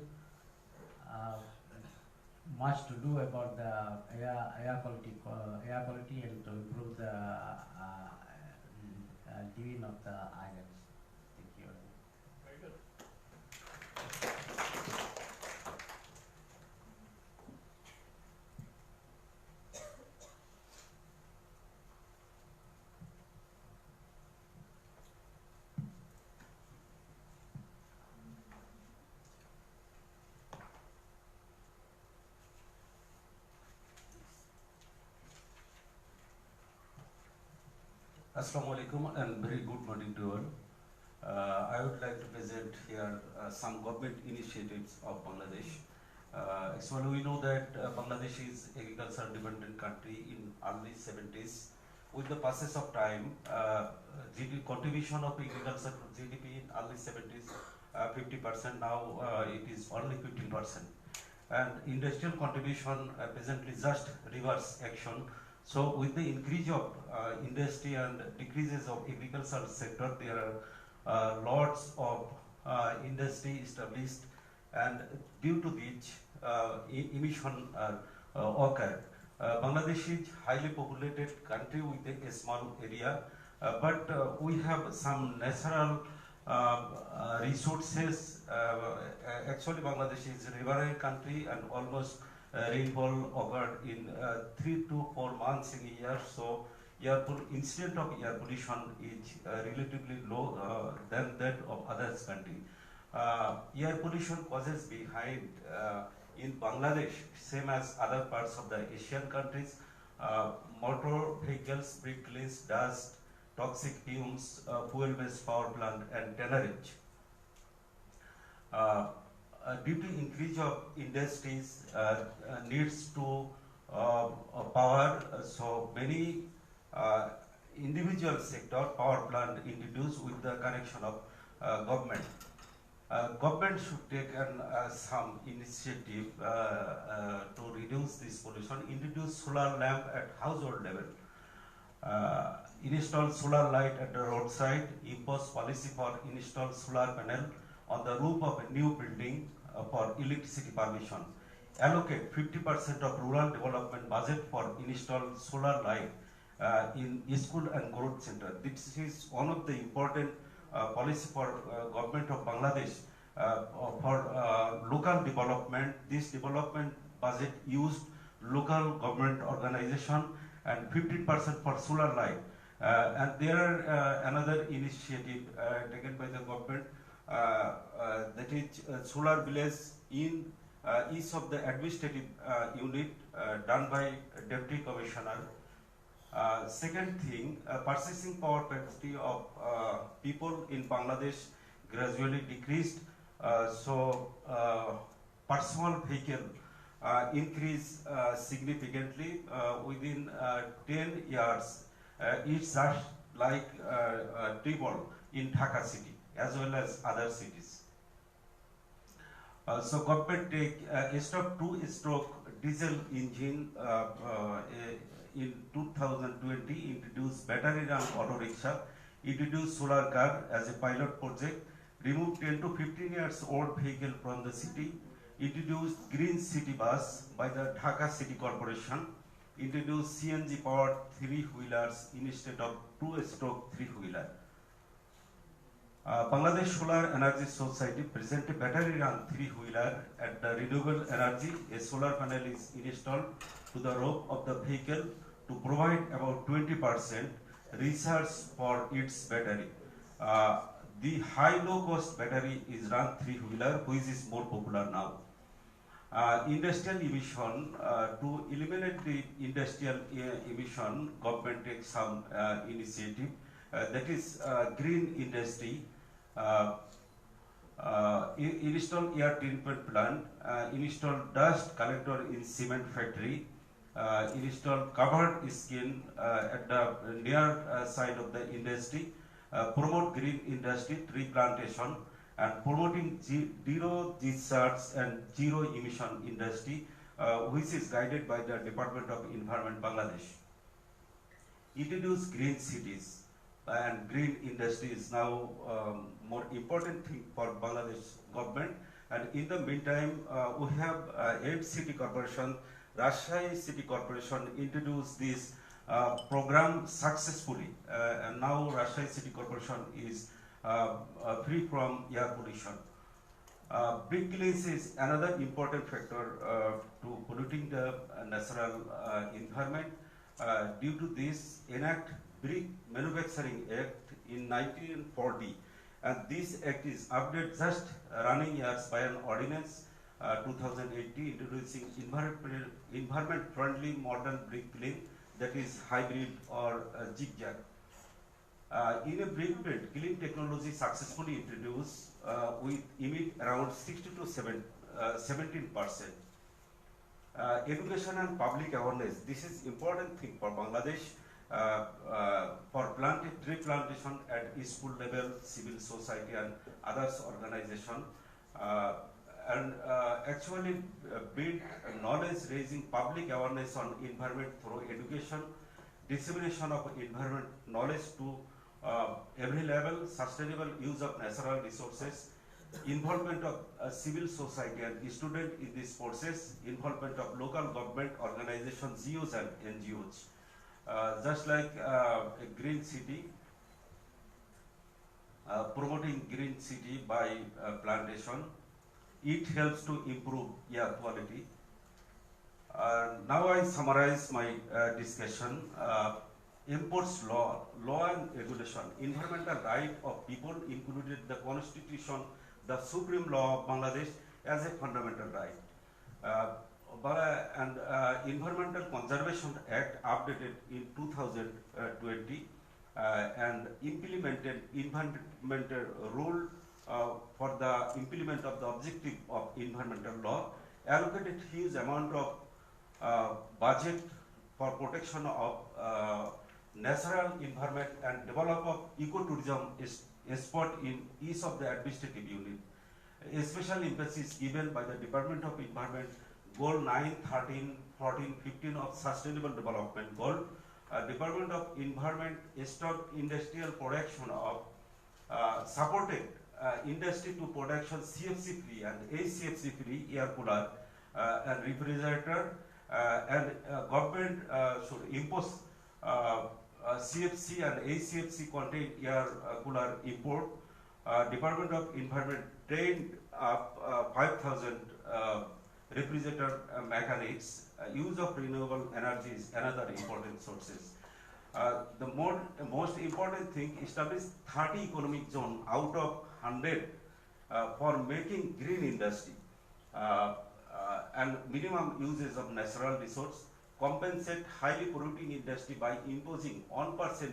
much to do about the air quality and to improve the living of the islands. Thank you. Very good. Assalamu alaikum and very good morning to all. I would like to present here some government initiatives of Bangladesh. Actually, we know that Bangladesh is agriculture dependent country in early 70s. With the passage of time, contribution of agriculture to GDP in early 70s, 50%. Now it is only 15%. And industrial contribution presently just reverse action. So with the increase of industry and decreases of agricultural sector, there are lots of industry established, and due to which emission occur. Bangladesh is highly populated country with a small area, but we have some natural resources. Actually, Bangladesh is a riverine country and almost rainfall occurred in 3 to 4 months in a year, so incident of air pollution is relatively low than that of other countries. Air pollution causes behind in Bangladesh, same as other parts of the Asian countries, motor vehicles, bricklayers, dust, toxic fumes, fuel-based power plant, and tannerage. Due to increase of industries needs to power, so many individual sector power plant introduced with the connection of government. Government should take some initiative to reduce this pollution, introduce solar lamp at household level, install solar light at the roadside, impose policy for install solar panel on the roof of a new building for electricity permission, allocate 50% of rural development budget for install solar light in school and growth center. This is one of the important policy for government of Bangladesh for local development. This development budget used local government organization and 15% for solar light. And there are another initiative taken by the government that is solar village in each of the administrative unit done by Deputy Commissioner. Second thing, purchasing power capacity of people in Bangladesh gradually decreased. So personal vehicle increase significantly within 10 years. It's just like triple in Dhaka city as well as other cities. So government take two-stroke diesel engine in 2020, introduced battery run auto rickshaw, introduced solar car as a pilot project, removed 10 to 15 years old vehicle from the city, introduced green city bus by the Dhaka City Corporation, introduced CNG powered three-wheelers instead of two-stroke three-wheeler. Bangladesh Solar Energy Society present a battery run three-wheeler at the renewable energy. A solar panel is installed to the roof of the vehicle to provide about 20% research for its battery. The high low-cost battery is run three-wheeler, which is more popular now. Industrial emission, to eliminate the industrial emission, government takes some initiative. That is green industry. Install air treatment plant, install dust collector in cement factory, install covered skin at the near side of the industry, promote green industry, tree plantation, and promoting zero discharge and zero emission industry, which is guided by the Department of Environment Bangladesh. Introduce green cities, and green industry is now more important thing for Bangladesh government. And in the meantime, we have 8 city corporation. Rajshahi City Corporation introduced this program successfully, and now Rajshahi City Corporation is free from air pollution. Bricklayers is another important factor to polluting the natural environment. Due to this, enact Brick Manufacturing Act in 1940, and this act is updated just running years by an ordinance 2018 introducing environment-friendly modern brick kiln, that is hybrid or zigzag. In a brick build, kiln technology successfully introduced with emit around 60 to 17%. Education and public awareness, this is important thing for Bangladesh. For tree plantation at school level, civil society and others organization, and actually build knowledge raising public awareness on environment through education, dissemination of environment knowledge to every level, sustainable use of natural resources, involvement of civil society and student in this process, involvement of local government organizations, GOs and NGOs. Just like a green city, promoting green city by plantation, it helps to improve air quality. Now I summarize my discussion. Imports law and regulation, environmental right of people included the constitution, the supreme law of Bangladesh as a fundamental right. And Environmental Conservation Act updated in 2020 and implemented environmental rule for the implement of the objective of environmental law, allocated huge amount of budget for protection of natural environment and develop of ecotourism spot in each of the administrative unit. A special emphasis given by the Department of Environment Goal 9, 13, 14, 15 of Sustainable Development Goal. Department of Environment stopped industrial production of supported industry to production CFC free and ACFC free air cooler and refrigerator, and government should impose CFC and ACFC contained air cooler import. Department of Environment trained up 5,000 refrigerator mechanics. Use of renewable energy is another important sources. The most important thing, establish 30 economic zone out of 100 for making green industry and minimum uses of natural resource. Compensate highly polluting industry by imposing 1%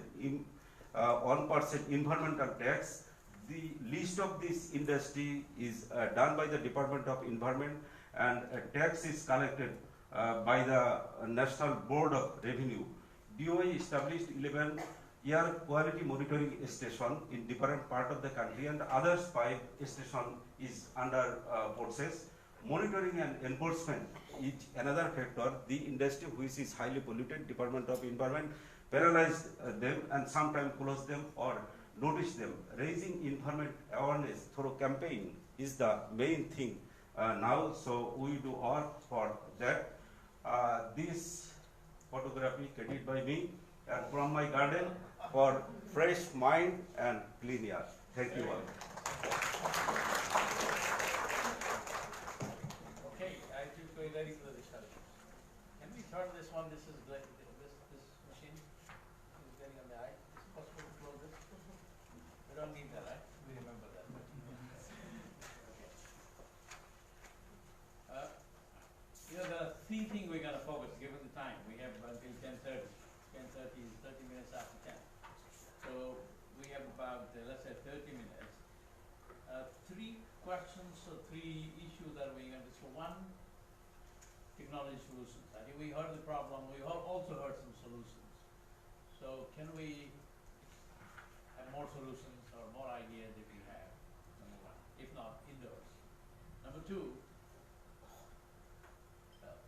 environmental tax. The list of this industry is done by the Department of Environment, and a tax is collected by the National Board of Revenue. DOI established 11 air quality monitoring stations in different part of the country, and others 5 stations is under process. Monitoring and enforcement is another factor. The industry which is highly polluted, Department of Environment paralyzed them and sometimes close them or notice them. Raising information awareness through campaign is the main thing now, so we do all for that. This photography created by me and from my garden for fresh mind and clean air. Thank you all. Okay, I think we're ready for the discussion. Can we turn this one? This is like this machine is getting on the eye. Is it possible to close this? We don't need that, right? We remember that. You know, there are 3 things we're going to focus given the time. We have until 10:30. 10:30 is 30 minutes after 10. So we have about, let's say, 30 minutes. 3 questions or 3 issues that we're going to discuss. One, technology solutions. I think we heard the problem. We also heard some solutions. So can we have more solutions or more ideas if we have? Number 1. If not, indoors. Number 2,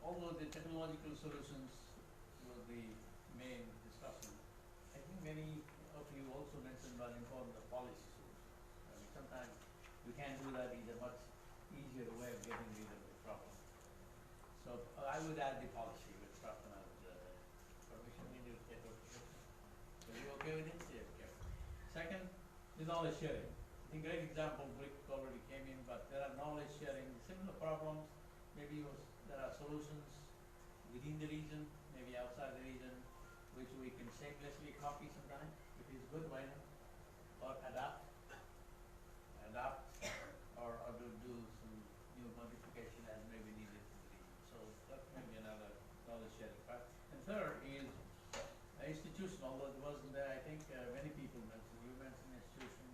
although the technological solutions were the main discussion, I think many of you also mentioned about important the policy solutions. I mean, sometimes we can't do that in a much easier way of getting rid of the problem. So I would add the policy with Pratana's permission. We need to get permission. Are you okay with it? Yeah, okay. Second, the knowledge sharing. I think great example, Brick already came in, but there are knowledge sharing, similar problems. Maybe there are solutions within the region, maybe outside the region, which we can shamelessly copy sometimes. If it's good, why not? Or adapt, or do some new modification as may be needed to the region. So that may be another knowledge sharing part. And third is institution, although it wasn't there, I think many people mentioned, you mentioned institution,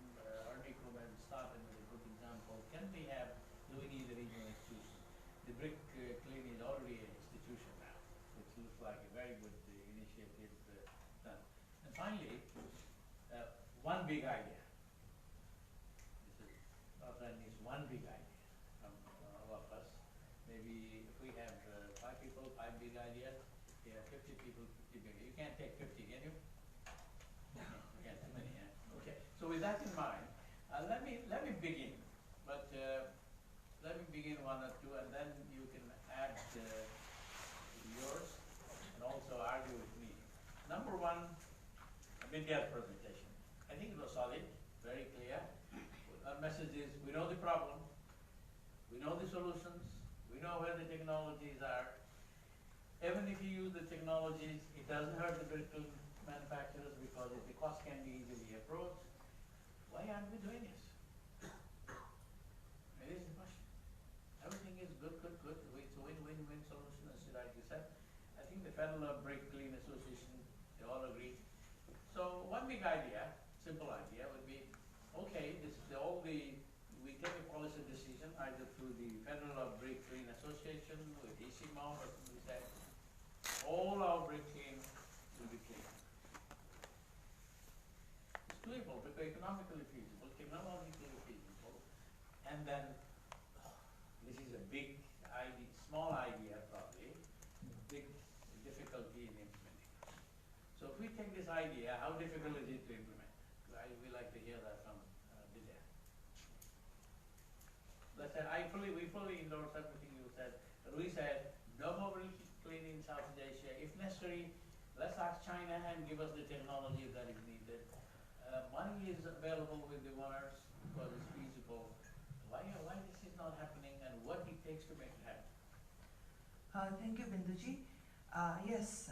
Arnico started with a good example. Can we need a regional institution? The brick clean is already an institution now, which looks like a very good initiative done. And finally, one big idea. This is not only one big idea from all of us. Maybe if we have 5 people, 5 big ideas, we have 50 people, 50 big ideas. You can't take 50, can you? You can't too many, yeah? Okay. So with that in mind, let me begin. But let me begin 1 or 2, and then you can add yours and also argue with me. Number 1, Vidya's presentation. I think it was solid, very clear. Our message is, we know the problem, we know the solutions, we know where the technologies are. Even if you use the technologies, it doesn't hurt the vehicle manufacturers because the cost can be easily approached. Why aren't we doing this? It is the question. Everything is good. It's a win-win-win solution, as you said. I think the Federal Brick Clean Association, they all agree. So one big idea, simple idea, would be, okay, we take a policy decision either through the Federal Brick Clean Association with ECMO or something like that. All our brick clean will be clean. It's doable because economically feasible, technologically feasible, and then this is a big idea, small idea probably, big difficulty in implementing. So if we take this idea, how difficult is it to implement? We like to hear that from Vidya. Let's say we fully endorse everything you said, but we said no more cleaning in Southeast Asia. If necessary, let's ask China and give us the technology that is needed. Money is available with the owners because it's feasible. Why this is not happening, and what it takes to make it happen? Thank you, Binduji. Yes,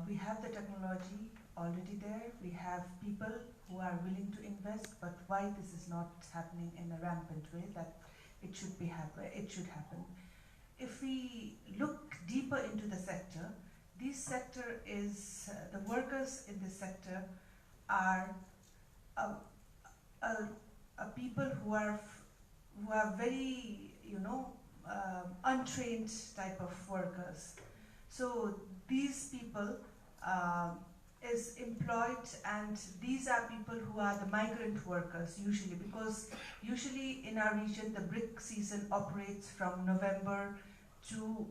we have the technology already there. We have people who are willing to invest, but why this is not happening in a rampant way that it should happen. If we look deeper into the sector, the workers in this sector are people who are very, untrained type of workers. So these people is employed, and these are people who are the migrant workers usually, because usually in our region the brick season operates from November to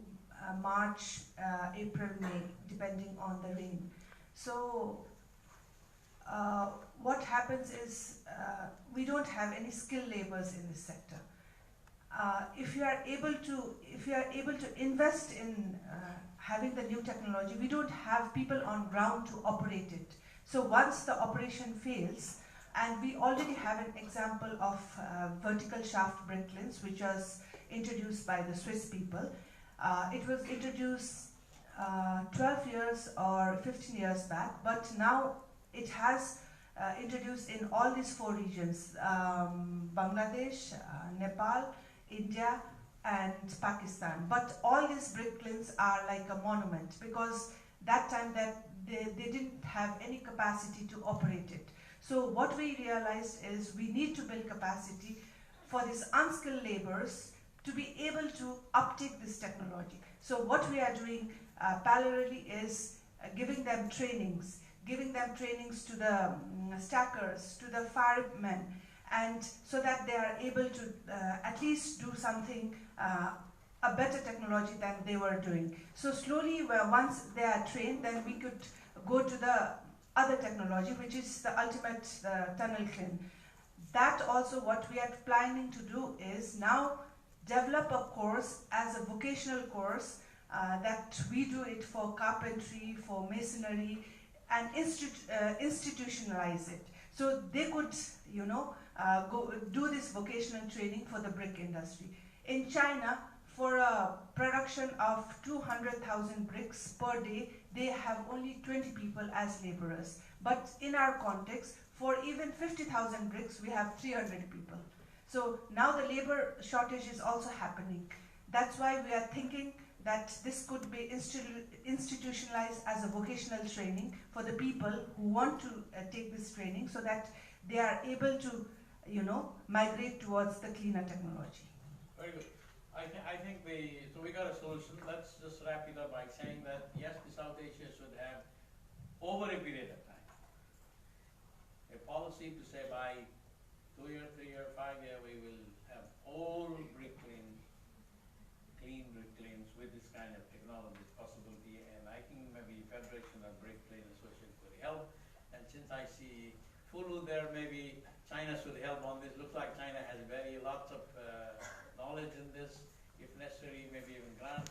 March, April, May, depending on the rain. So what happens is we don't have any skilled laborers in this sector. If you are able to invest in having the new technology, we don't have people on ground to operate it. So once the operation fails, and we already have an example of vertical shaft bricklayers, which was introduced by the Swiss people. It was introduced 12 years or 15 years back, but now it has introduced in all these 4 regions, Bangladesh, Nepal, India and Pakistan. But all these bricklayers are like a monument, because that time that they didn't have any capacity to operate it. So what we realized is we need to build capacity for these unskilled laborers to be able to uptake this technology. So what we are doing parallelly is giving them trainings to the stackers, to the firemen, and so that they are able to at least do something, a better technology than they were doing. So slowly, once they are trained, then we could go to the other technology, which is the ultimate tunnel clean. That also, what we are planning to do is now develop a course as a vocational course that we do it for carpentry, for masonry, and institutionalize it. So they could, go do this vocational training for the brick industry. In China, for a production of 200,000 bricks per day, they have only 20 people as laborers. But in our context, for even 50,000 bricks, we have 300 people. So now the labor shortage is also happening. That's why we are thinking that this could be institutionalized as a vocational training for the people who want to take this training, so that they are able to, migrate towards the cleaner technology. Very good. I think so we got a solution. Let's just wrap it up by saying that yes, the South Asia should have, over a period of time, a policy to say by 2 year, 3 year, 5 year, we will have all brick clean brick lanes with this kind of technology possibility. And I think maybe Federation of Brick Lane Association could help. And since I see Fulu there, maybe China should help on this. Looks like China has lots of knowledge in this. If necessary, maybe even grant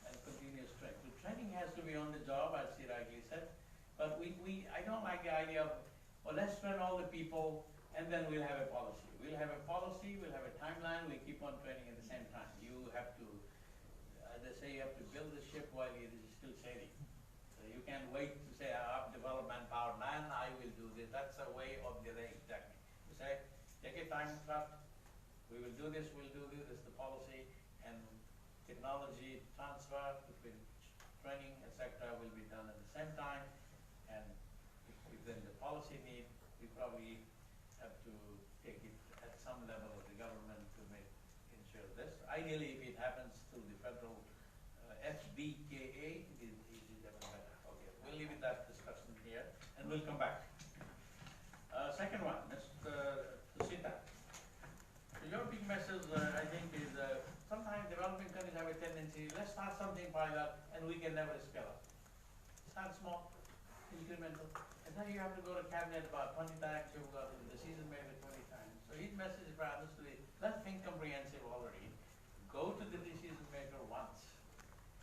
and continuous training. The training has to be on the job, as she rightly said. But I don't like the idea of, well, let's train all the people and then we'll have a policy. We'll have a policy, we'll have a timeline, we keep on training at the same time. You have to, as they say, you have to build the ship while it is still sailing. So you can't wait to say, I've developed manpower, man, I will do this. That's a way of delaying technique. You say, take a time slot, we will do this, this is the policy, and technology transfer between training, etc. will be done at the same time. And if then the policy need, we probably have to take it at some level of the government to ensure this. Ideally, if it happens through the federal FBKA, it is even better. Okay, we'll leave it that discussion here, and we'll come back. Second one, Mr. Sita. So your big message, I think, is sometimes developing countries have a tendency, let's start something pilot, and we can never scale up. Start small, incremental, and then you have to go to cabinet about 20 times, you've got the decision made 20 times. So his message is rather to let's think comprehensive already. Go to the decision maker once,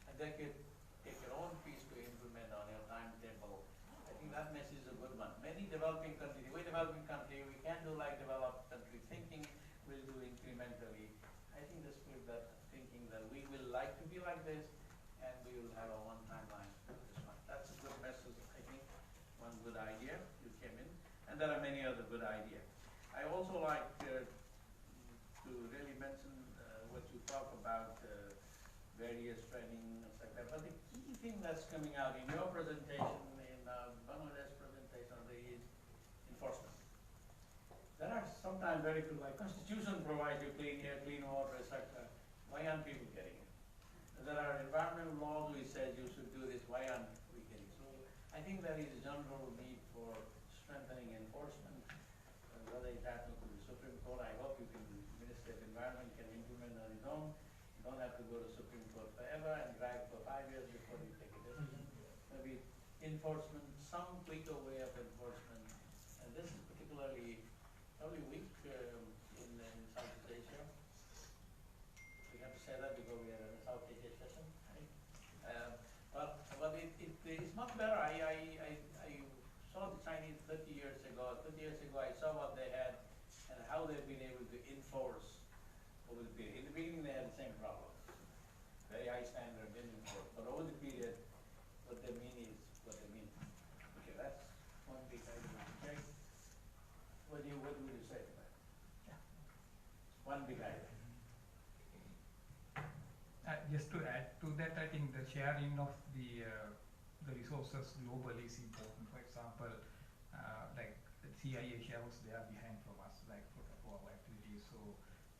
and they could take your own piece to implement on your timetable. I think that message is a good one. Many developing countries, we're developing country, we can't do like developed country thinking, we'll do incrementally. I think this with that thinking that we will like to be like this, and we will have a one timeline for this one. That's a good message, I think. One good idea you came in, and there are many other good ideas. I also like to really mention what you talk about various training, etc. But the key thing that's coming out in your presentation, in Bangladesh presentation, is enforcement. There are sometimes very good, like Constitution provides you clean air, clean water, etc. Why aren't people getting it? There are environmental laws which says you should do this, why aren't we getting it? So I think there is a general need for strengthening enforcement, whether it happens to the Supreme Court. I hope you can, Minister of Environment can implement on its own. You don't have to go to Supreme Court forever and drag for 5 years before you take a decision. Maybe enforcement, some quicker way of enforcement. And this is particularly probably weak in Southeast Asia. We have to say that because we are in a South Asia session, right? But it's much better. I saw the Chinese 30 years ago. 30 years ago, I saw what they had and how they've been able to enforce over the period. In the beginning, they had the same problem. Very high standard, didn't enforce. But over the period, what they mean is what they mean. Okay, that's one big idea. Okay? What would you say to that? Yeah. One big idea. Just to add to that, I think the sharing of the resources globally is important. For example, like CIA share was there behind from us, like for our activities. So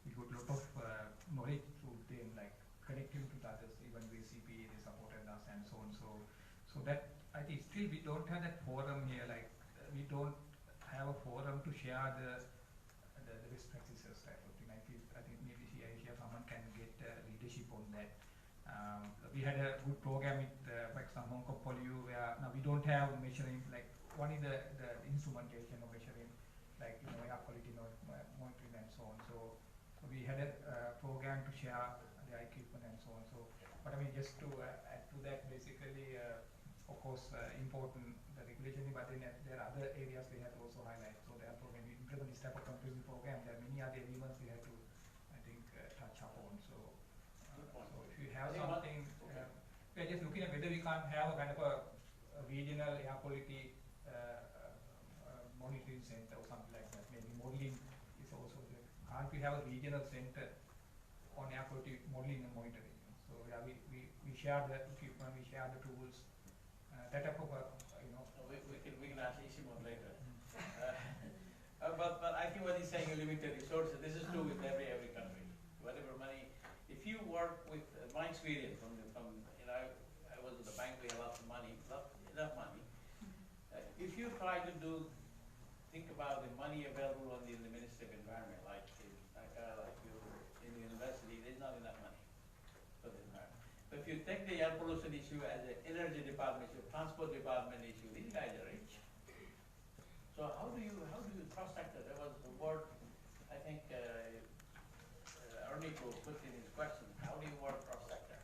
we got a lot of knowledge through them, like connecting to others. Even VCP, they supported us and so on. So that I think still we don't have that forum here. Like we don't have a forum to share the best practices type of thing. I think maybe CIA share someone can get leadership on that. We had a good program with, for example, Hong Kong Polyu, where now we don't have measuring, like one is the instrumentation of measuring, like air quality monitoring and so on. So we had a program to share the equipment and so on. So, but I mean, just to add to that, basically, of course, important the regulation, but then there are other areas we have to also highlight. So therefore, when we implement this type of comprehensive program, there are many other elements we have to, I think, touch upon. So if you have something, we are just looking at whether we can't have a kind of a regional air quality monitoring center or something like that. Maybe modeling is also there. Can't we have a regional center on air quality modeling and monitoring? So yeah, we share the equipment, we share the tools. That type of We can ask Ishimon later. But I think what he's saying, limited resources. This is true with every country. Whatever money, if you work with my experience from I was at the bank, we had lots of money, enough money. If you try to think about the money available on the Ministry of Environment, like in Dhaka, like you in the university, there's not enough money for the environment. But if you take the air pollution issue as an energy department issue, transport department issue, these guys are rich. So how do you cross-sector? There was the word, I think, Erniko put in his question, how do you work cross-sector?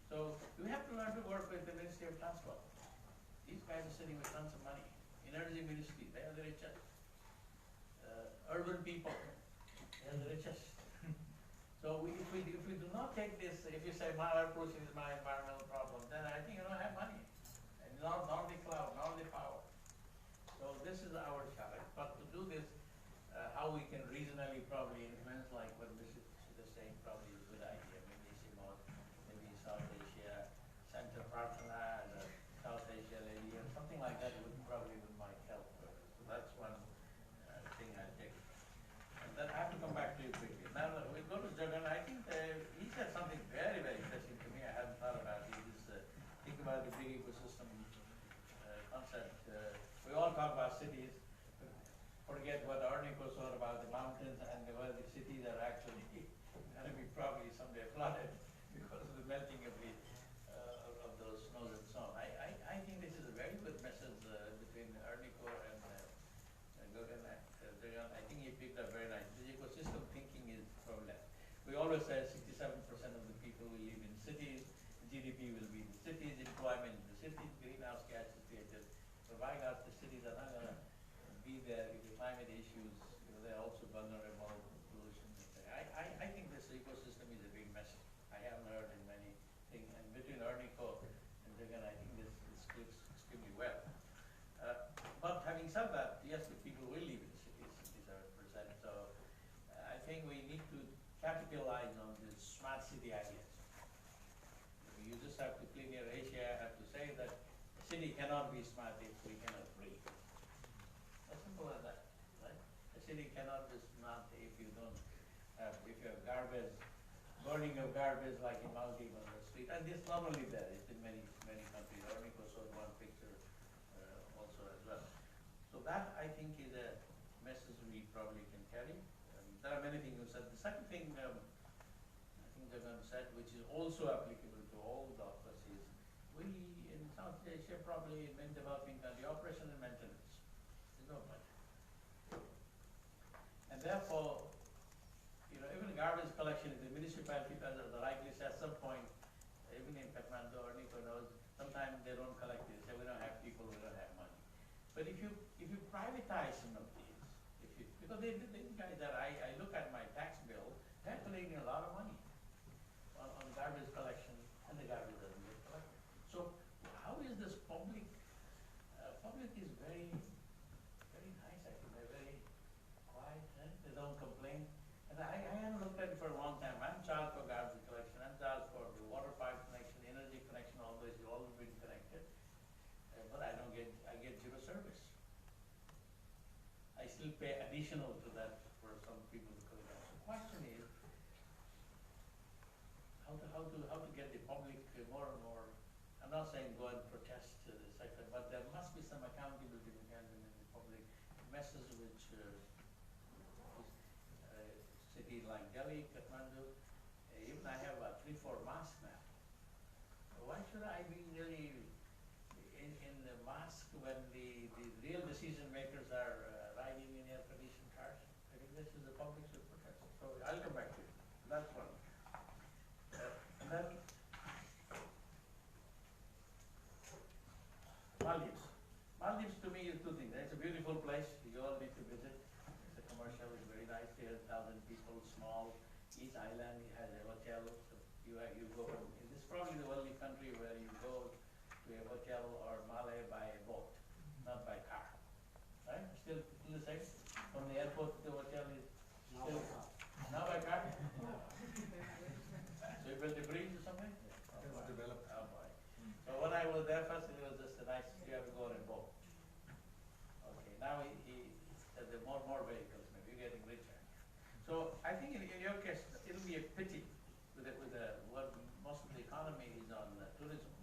So we have to learn to work with the Ministry of Transport. These guys are sitting with tons of money. Energy Ministry, they are the richest. Urban people, they are the richest. So if we do not take this, if you say my air pollution is my environmental problem, then I think you don't have money. And not the cloud, not the power. So this is our challenge. But to do this, how we can reasonably probably influence, like what Mr. is saying, probably is a good idea. Maybe Simon, maybe South Asia, Center Partner, and South Asia lady, or something like that would might help. So that's one thing I take. And then I have to come back to you quickly. Now we go to Jagan. I think he said something very, very interesting to me. I hadn't thought about it. Think about the big ecosystem concept. We all talk about cities, but forget what Erniko thought about the mountains and where the cities are actually going to be probably someday flooded because of the melting of those snows and so on. I think this is a very good message between Erniko and Gagan. I think he picked up very nice. The ecosystem thinking is problem. We always say 67% of the people will live in cities, GDP will be in the cities, employment in the cities, greenhouse gas is created. Providing out the cities are not going to be there if the climate issues, they're also vulnerable to pollution. I think this ecosystem is a big message. I haven't heard in many things, and between Erniko and Jagan, I think this clicks extremely well. But having said that, yes, the people will live in cities, 67%. So I think we need to capitalize on this smart city ideas. You just have to clean your Asia, have to say that a city cannot be smart if we cannot breathe. As simple as that, right? A city cannot be smart if you don't have, if you have garbage burning of garbage like in Maldives on the street, and this not only there, it's in many, many countries. Ornico showed one picture also as well. So that, I think, is a message we probably can carry. There are many things you said. The second thing, I think Jagan said, which is also applicable to all the office, is we in South Asia, probably in many developing countries, operation and maintenance. There's no budget. And therefore, you know, even garbage collection, if the municipality does it, rightly says at some point, even in Kathmandu or Nico knows, sometimes they don't collect this, say we don't have people, we don't have money. But if you privatize some of these, because they guys that I look at my tax bill, they're collecting a lot of money on garbage collection, and the garbage doesn't get collected. So how is this public? Public is very, very nice. I think they're very quiet. They don't complain. And I haven't looked at it for a long time. I'm charged for garbage collection. I'm charged for the water pipe connection, energy connection. All those have always been connected, but I don't get. I get zero service. I still pay additional to that for some people to collect. So the question is how to get the public more and more. I'm not saying go and protest the sector, but there must be some accountability mechanism in the public. Message which cities like Delhi, Kathmandu, even I have a 3-4 mosque now. Why should I be really in the mosque when the real decision makers are riding in air conditioned cars? I think this is the public should protest. So I'll come back to it. That's one. And then Maldives. Maldives to me is two things. It's a beautiful place. You all need to visit. It's a commercial. It's very nice. 1,000 people, small. Each island has a hotel. So you go. This is probably the only country where you go to a hotel or Malay by a boat, not by car. Right? Still the same. From the airport to the hotel is still now by car. So you built a bridge or something? It was developed. Oh boy. So when I was there first, it was just a nice, you have to go on a boat. Okay, now he said there are more vehicles, maybe you're getting richer. So I think in your case, it'll be a pity with what most of the economy is on tourism,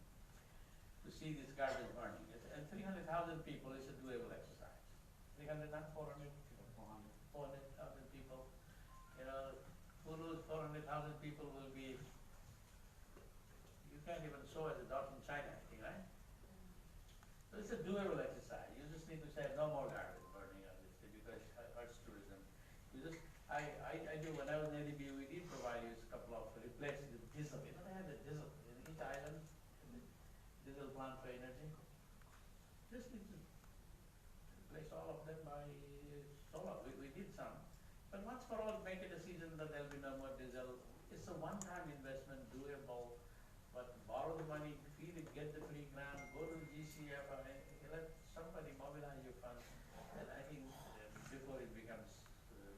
to see this garbage burning. And 300,000 people is a doable exercise. 300, not 400? 400,000 people. You know, who knows 400,000 people will be, you can't even show as a dot in China, I think, right? So it's a doable exercise. You just need to say no more garbage burning on this thing because it hurts tourism. You just, I do, when I was in ADB, we did provide you a couple of replacing the diesel. You know, they have the diesel in each island, the diesel plant for energy. Just need to replace all of them by solar. We did some. But once for all, make a decision that there'll be no more diesel. It's a one-time investment, doable, but borrow the money, feed it, get the free grant, go to the GCF, let somebody mobilize your funds, and I think before it becomes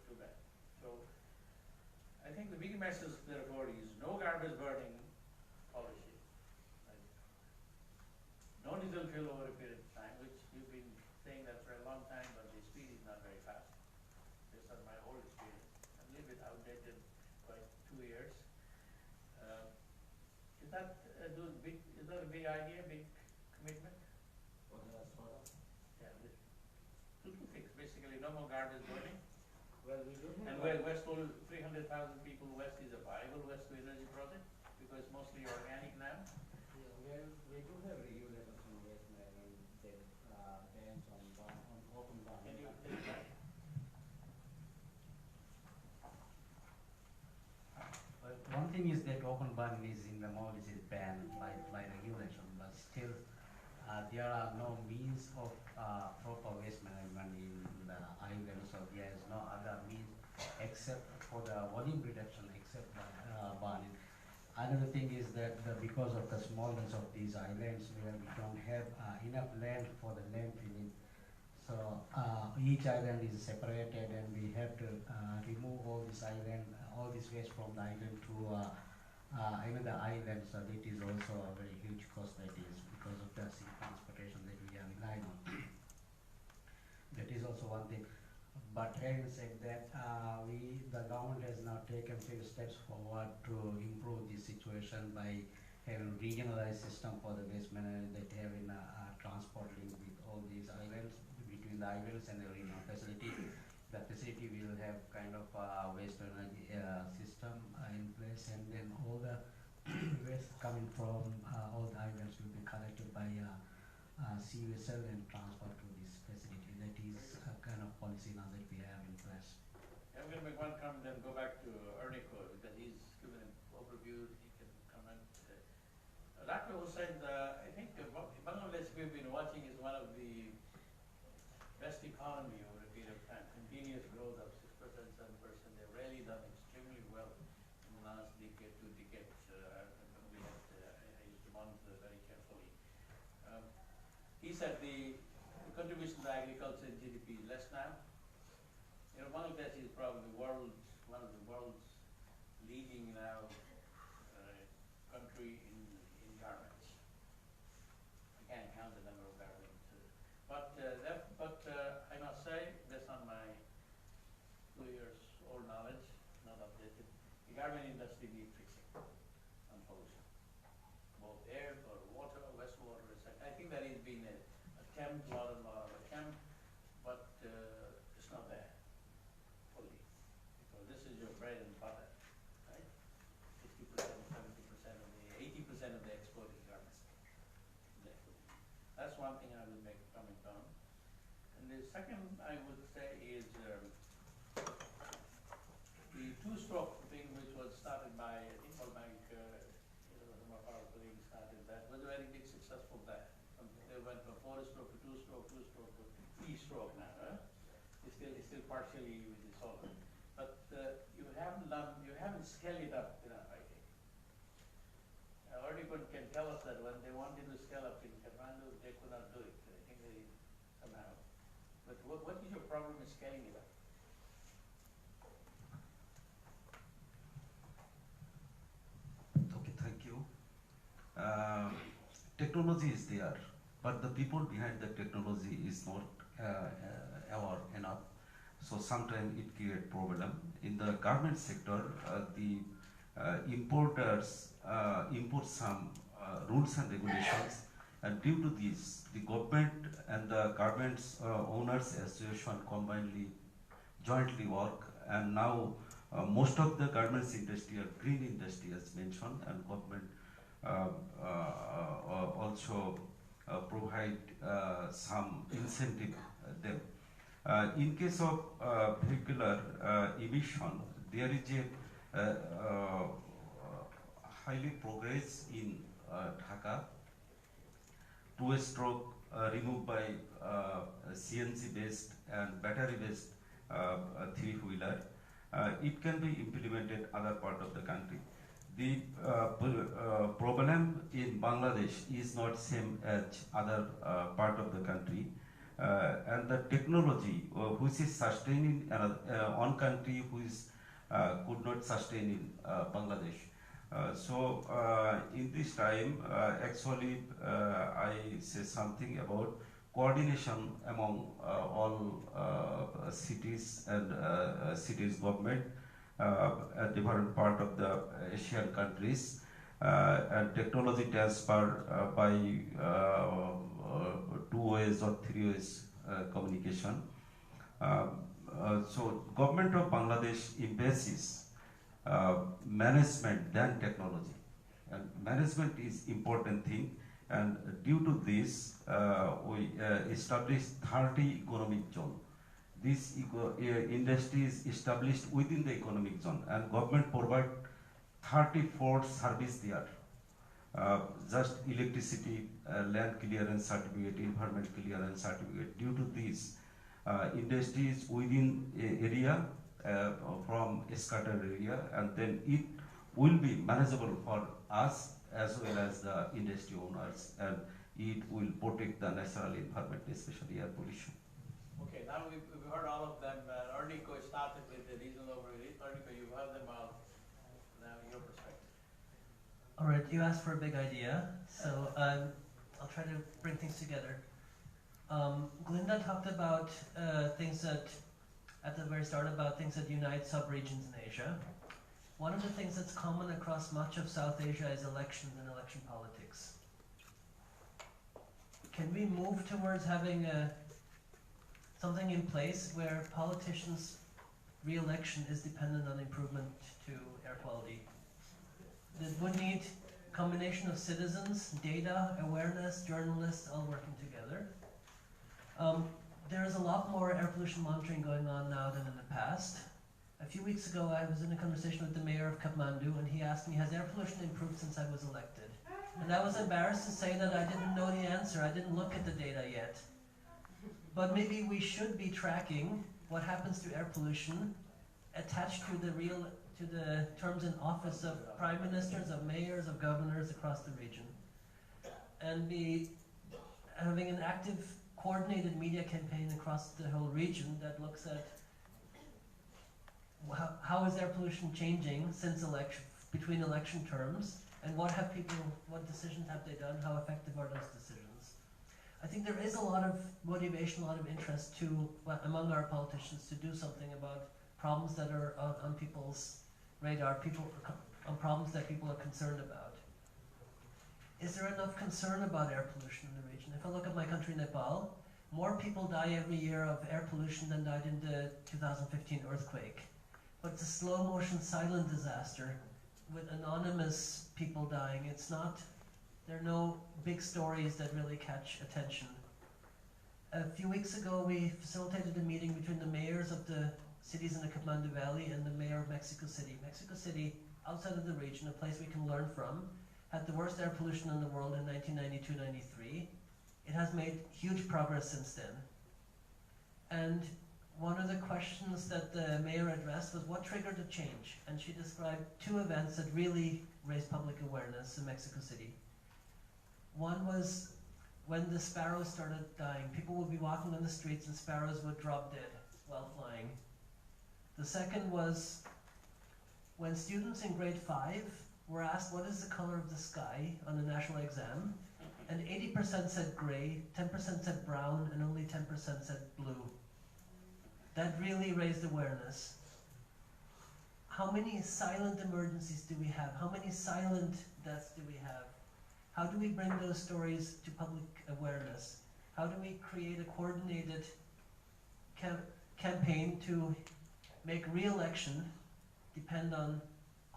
too bad. So I think the big message therefore is no garbage burning policy. Right? No diesel fuel over a period of time, which you've been saying that for a long time, but the speed is not very fast. Based on my old experience. I'm a little bit outdated by 2 years. Is that a big idea, big commitment? Yeah, two things. Basically, no more garbage burning. Well, we do And well, Westall, 300,000 people west is a viable waste to energy project because it's mostly organic now. well, we do have regulators on waste management that bans on open Can burning. you take that? Well, one thing is that open burning is in the Maldives is banned by regulation, but still there are no means of proper waste management in the island, so there is no other means except for the volume reduction except burning. Another thing is that because of the smallness of these islands where we don't have enough land for the landfilling, so each island is separated and we have to remove all this waste from the island to another island, so it is also a very huge cost that is because of the sea transportation that we are relying on. That is also one thing. But having said that, the government has now taken few steps forward to improve the situation by having regionalized system for the waste management, that having a transport link with all these islands, between the islands and the regional facility. The facility will have kind of a waste energy system in place, and then all the waste coming from all the islands will be collected by sea vessel and transferred to this facility. That is a kind of policy now that we have in place. I'm going to make one comment, then go back to Erniko, because he's given an overview. He can comment. Dr. Hussain, I think Bangladesh we've been watching is one of the best economy over a period of time. Continuous growth of 6%, 7%. They've really done extremely well in the last decade, 2 decades. I used to monitor very carefully. He said the contribution to agriculture and GDP is less now. You know, Bangladesh is probably one of the world's leading now country in garments. I can't count the number of garments, but I must say, based on my 2 years old knowledge, not updated, the garment industry needs fixing on pollution, both air or water, wastewater, etc. I think there has been an attempt, a lot of attempt, but it's not there fully, because this is your bread and butter, right? 60%, 70% of the, 80% of the export is garments. That's one thing I will make a comment on. And the second I would say is the two-stroke thing, which was started by, I think, one of our colleagues started that, was a very big successful there. They went from 4-stroke to 2-stroke, 2-stroke to 3-stroke now. It's still partially with the solar. But you haven't scaled it up enough, I think. Erniko can tell us that when they wanted to scale up in Kathmandu, they could not do it. I think they somehow. But what is your problem in scaling it up? Okay, thank you. Technology is there, but the people behind the technology is not aware enough. So sometimes it creates problem. In the garment sector, the importers import some rules and regulations, and due to this, the government and the garments owners association jointly work, and now most of the garments industry are green industry as mentioned, and government also provide some incentive them. In case of vehicular emission, there is a highly progress in Dhaka. 2-stroke removed by CNC based and battery based 3-wheeler. It can be implemented other part of the country. The problem in Bangladesh is not same as other part of the country, and the technology which is sustaining one country which could not sustain in Bangladesh. So in this time, actually, I say something about coordination among all cities and cities government at different part of the Asian countries, and technology transfer by 2 ways or 3 ways communication. So government of Bangladesh embraces management than technology, and management is important thing, and due to this we established 30 economic zone. This industry is established within the economic zone, and government provide 34 service there. Just electricity, land clearance certificate, environment clearance certificate. Due to this, industries within area from a scattered area, and then it will be manageable for us as well as the industry owners, and it will protect the natural environment, especially air pollution. Okay, now we've heard all of them. Erniko started with the reasonable overview. Erniko, you've heard them all. Now your perspective. All right, you asked for a big idea, so I'll try to bring things together. Glinda talked about things that at the very start about things that unite sub-regions in Asia. One of the things that's common across much of South Asia is elections and election politics. Can we move towards having something in place where politicians' re-election is dependent on improvement to air quality? That would need a combination of citizens, data, awareness, journalists, all working together. There is a lot more air pollution monitoring going on now than in the past. A few weeks ago, I was in a conversation with the mayor of Kathmandu, and he asked me, has air pollution improved since I was elected? And I was embarrassed to say that I didn't know the answer. I didn't look at the data yet. But maybe we should be tracking what happens to air pollution attached to the terms in office of prime ministers, of mayors, of governors across the region. And be having an active, coordinated media campaign across the whole region that looks at how is air pollution changing since between election terms, and what decisions have they done, how effective are those decisions. I think there is a lot of motivation, a lot of interest among our politicians to do something about problems that are on people's radar, on problems that people are concerned about. Is there enough concern about air pollution in the region? If I look at my country, Nepal, more people die every year of air pollution than died in the 2015 earthquake. But it's a slow motion silent disaster with anonymous people dying. There are no big stories that really catch attention. A few weeks ago, we facilitated a meeting between the mayors of the cities in the Kathmandu Valley and the mayor of Mexico City. Mexico City, outside of the region, a place we can learn from, had the worst air pollution in the world in 1992-93. It has made huge progress since then. And one of the questions that the mayor addressed was what triggered the change? And she described two events that really raised public awareness in Mexico City. One was when the sparrows started dying. People would be walking on the streets and sparrows would drop dead while flying. The second was when students in grade 5 were asked what is the color of the sky on the national exam, and 80% said gray, 10% said brown, and only 10% said blue. That really raised awareness. How many silent emergencies do we have? How many silent deaths do we have? How do we bring those stories to public awareness? How do we create a coordinated campaign to make re-election depend on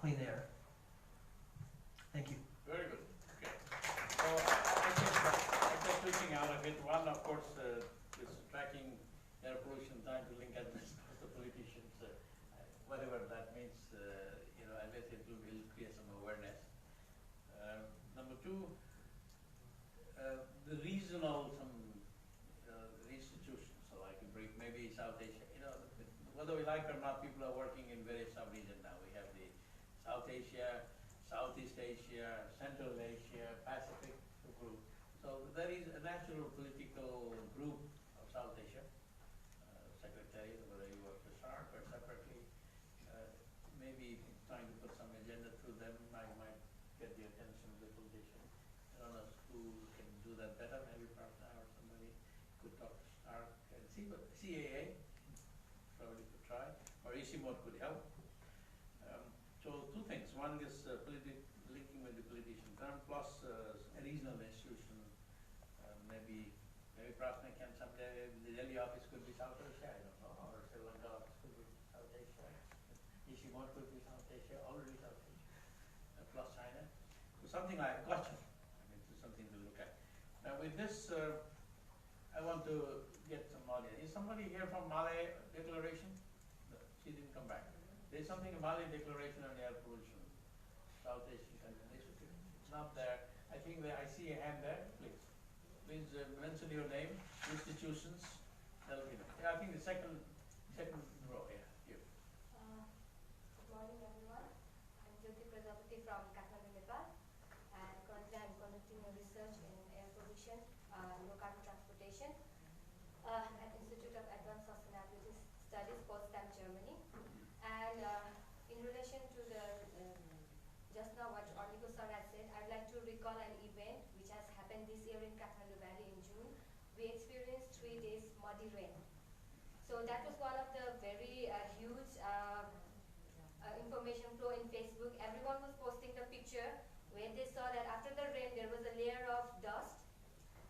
clean air? Thank you. Very good. Okay. So I kept looking out of it. One, of course, is tracking air pollution, trying to link at this the politicians, whatever that means. I bet it will create some awareness. Number two, the regional institutions. So I can bring maybe South Asia. Whether we like it or not, people are working in various sub-regions now. We have the South Asia, Southeast Asia, Central Asia, Pacific group. So there is a natural political group of South Asia, secretary, whether you work for SARC or separately, maybe trying to put some agenda through them might get the attention of the politician. I don't know who can do that better, maybe Prabha or somebody could talk to SARC and CAA, probably could try, or ECMOD could help. So two things. One is linking with the politician term, plus a regional institution. Maybe Prasna can someday, the Delhi office could be South Asia, I don't know, or Sri Lanka office could be South Asia. Ishimon could be South Asia, already South Asia, plus China. So something like gotcha. It's something to look at. Now with this, I want to get some audience. Is somebody here from Malay Declaration? No, she didn't come back. There's something about Malay Declaration on air pollution, South Asian countries. It's not there. I think that I see a hand there. Please mention your name, institutions. That'll be nice. Yeah, I think the second row. Yeah, here. Good morning, everyone. I'm Jyoti Prajapati from Kathmandu, Nepal, and currently I'm conducting a research in air pollution, low carbon transportation, at Institute of Advanced Sustainability Studies, Potsdam, Germany. And in relation to the just now what Ornico sir has said, I'd like to recall an event which has happened this year in Kathmandu Valley in June. We experienced 3 days muddy rain. So that was one of the very huge information flow in Facebook. Everyone was posting the picture where they saw that after the rain there was a layer of dust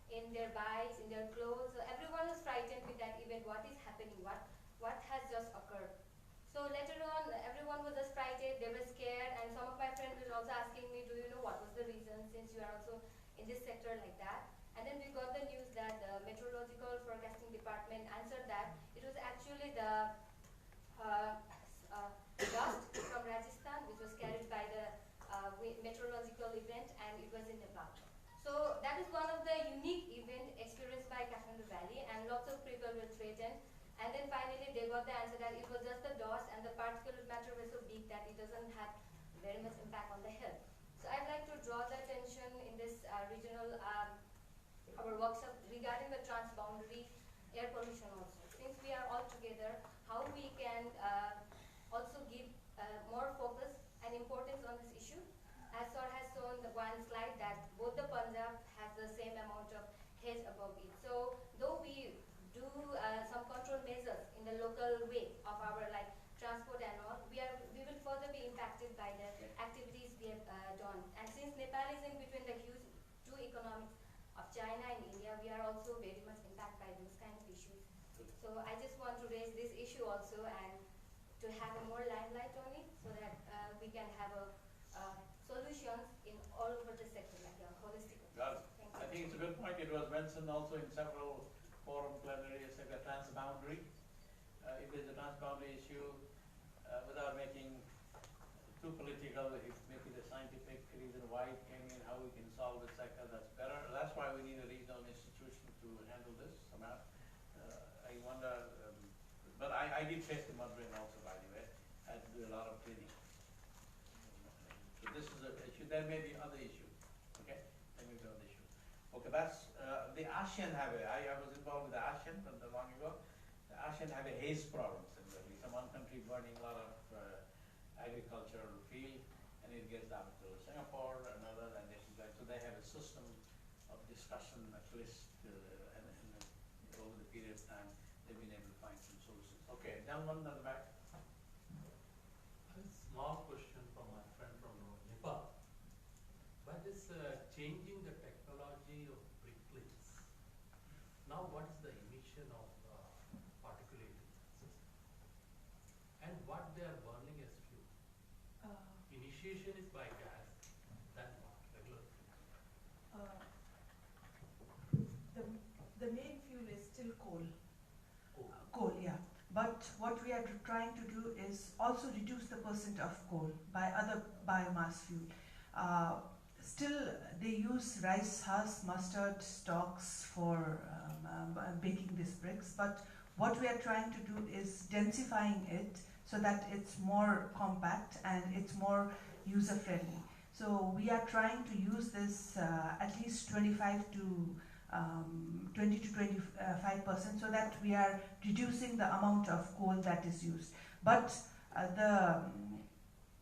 in their bikes, in their clothes. So everyone was frightened with that event. What is happening? What has just occurred? So later on, everyone was just frightened. They were scared, and some of my friends were also asking me, "Do you know what was the reason? Since you are also in this sector like that." And then we got the news that the Meteorological Forecasting Department answered that it was actually the dust from Rajasthan, which was carried by the meteorological event, and it was in Nepal. So that is one of the unique event experienced by Kathmandu Valley, and lots of people were threatened. And then finally they got the answer that it was just the dust, and the particulate matter was so big that it doesn't have very much impact on the health. So I'd like to draw the attention in this regional our workshop regarding the transboundary air pollution also. Since we are all together, how we can also give more focus and importance on this issue. As Sir has shown the one slide that both the Punjab has the same amount of haze above it. So though we do some control measures in the local way of our like transport and all, we will further be impacted by the activities we have done. And since Nepal is in between the huge two economies of China and India, we are also very much impacted by those kind of issues. So I just want to raise this issue also and to have a more limelight on it, so that we can have a solutions in all over the sector, like a holistic approach. Got it. I think it's a good point. It was mentioned also in several forum plenaries, like a transboundary. If there's a transboundary issue, without making too political, if make it a scientific reason why it came in, how we can solve the sector, that's better. That's why we need a regional institution to handle this somehow. I wonder, but I did face the mud rain also, by the way. I had to do a lot of cleaning. So this is an issue. There may be other issues. Okay, there may be other issues. Okay, that's the ASEAN have I was involved with the ASEAN not that long ago. The ASEAN have a haze problem. Similarly, some one country burning a lot of agricultural field, and it gets down to Singapore, another, and this is like, so they have a system of discussion at least, and over the period of time they've been able to find some solutions. Okay, gentleman at the back. A small question from my friend from Nepal. By this changing the technology of Bricklayers, now what is the emission of particulate system? And what they are burning as fuel? Initiation is by gas, then what? Regular fuel. The main fuel is still coal. Coal. Coal, yeah. But what we are trying to do is also reduce the percent of coal by other biomass fuel. Still, they use rice husk, mustard stalks for baking these bricks. But what we are trying to do is densifying it so that it's more compact and it's more user-friendly. So we are trying to use this at least 25 to 20 to 25%, so that we are reducing the amount of coal that is used. But the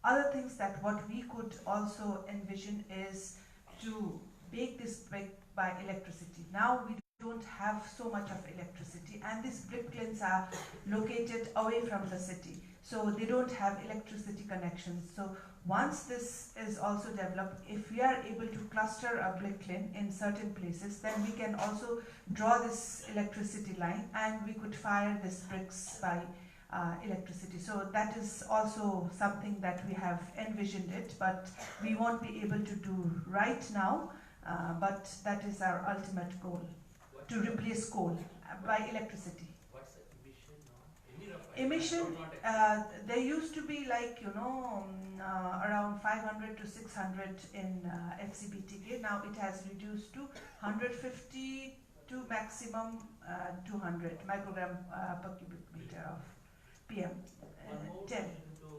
other things that what we could also envision is to bake this brick by electricity. Now we don't have so much of electricity, and these brick kilns are located away from the city, so they don't have electricity connections. So once this is also developed, if we are able to cluster a brick kiln in certain places, then we can also draw this electricity line and we could fire these bricks by electricity. So that is also something that we have envisioned it, but we won't be able to do right now, but that is our ultimate goal, to replace coal by electricity. What's the emission now? Any rough idea? Emission, there used to be like, around 500 to 600 in FCBTK. Now it has reduced to 150 to maximum 200 microgram per cubic meter of PM. One more 10. question to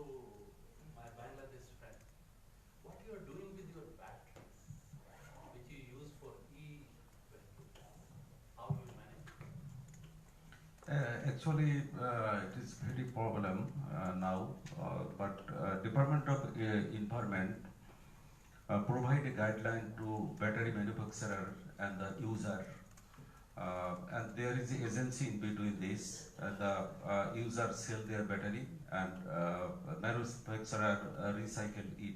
my Bangladesh friend. What you are doing with your batteries, which you use for e-vehicles, how you manage? Actually, it is very problem now, but Department of Environment provide a guideline to battery manufacturer and the user And there is an agency in between this. The users sell their battery and manufacturer recycle it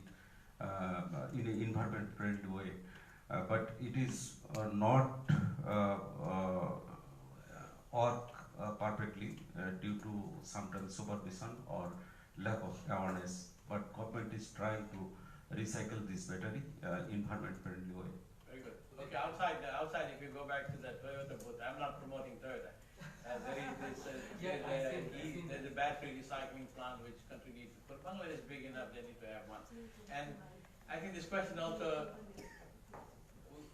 in an environment friendly way. But it is not work perfectly due to sometimes supervision or lack of awareness. But government is trying to recycle this battery environment friendly way. Very good. Okay, outside, if you go back to that Toyota booth, I'm not promoting Toyota. There's a battery recycling plant which country needs to put. Bangladesh is big enough, they need to have one. And I think this question also,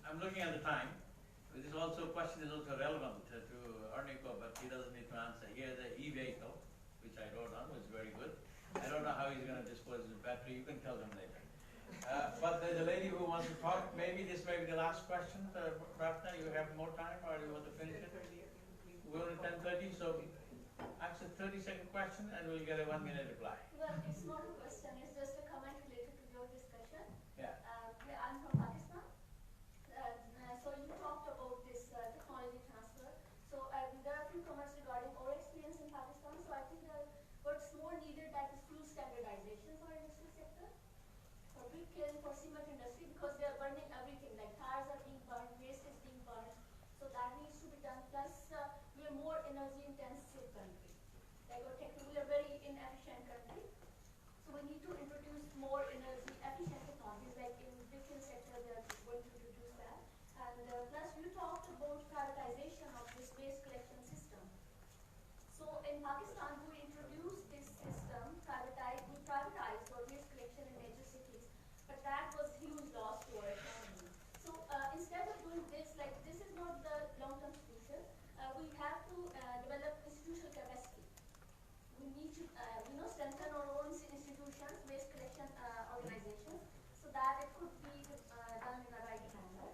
I'm looking at the time, this question is also relevant to Arniko, but he doesn't need to answer. He has an e-vehicle, which I wrote on, which is very good. I don't know how he's going to dispose of the battery, you can tell him later. But there's a lady who wants to talk. Maybe this may be the last question. Ratna, you have more time or you want to finish it? We're at 10:30, so ask a 30-second question and we'll get a 1-minute reply. Well, it's not a question, it's just a comment related to your discussion. Yeah. I'm from Pakistan. So you talked about this technology transfer. So there are a few comments regarding our experience in Pakistan. So I think what's more needed that is fuel standardization for industry sector, for brick kiln, for cement industry, because they are burning everything, like tires are being burned, waste is being burned. So that needs to be done. Plus, we are more energy intensive country. Like we are very inefficient country. So we need to introduce more energy efficient technologies, like in brick kiln sector they are going to introduce that. And plus you talked about privatization of this waste collection system. So in Pakistan we introduced this system, we privatized our waste collection in major cities, but that was huge loss to our economy. So instead of doing this, like this is not the long-term solution, we have to develop institutional capacity. We need to strengthen our own institutions, waste collection organizations, so that it could be done in a right manner.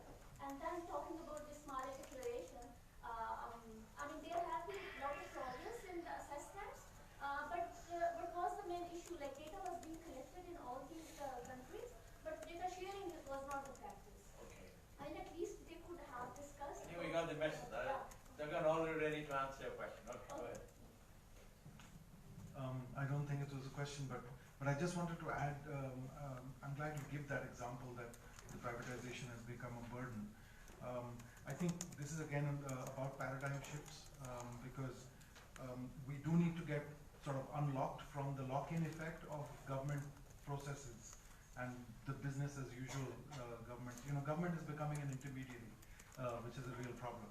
And then talking about this Mali declaration, I mean there have been a lot of progress in the assessments, but what was the main issue? Like data was being collected in all these countries, but data sharing was not the practice. Okay. I mean at least they could have discussed. I think we got the message. They're already ready to answer your question. Okay, go ahead. I don't think it was a question, but I just wanted to add, I'm glad you give that example that the privatization has become a burden. I think this is again about paradigm shifts, because we do need to get sort of unlocked from the lock-in effect of government processes and the business as usual government. Government is becoming an intermediary, which is a real problem.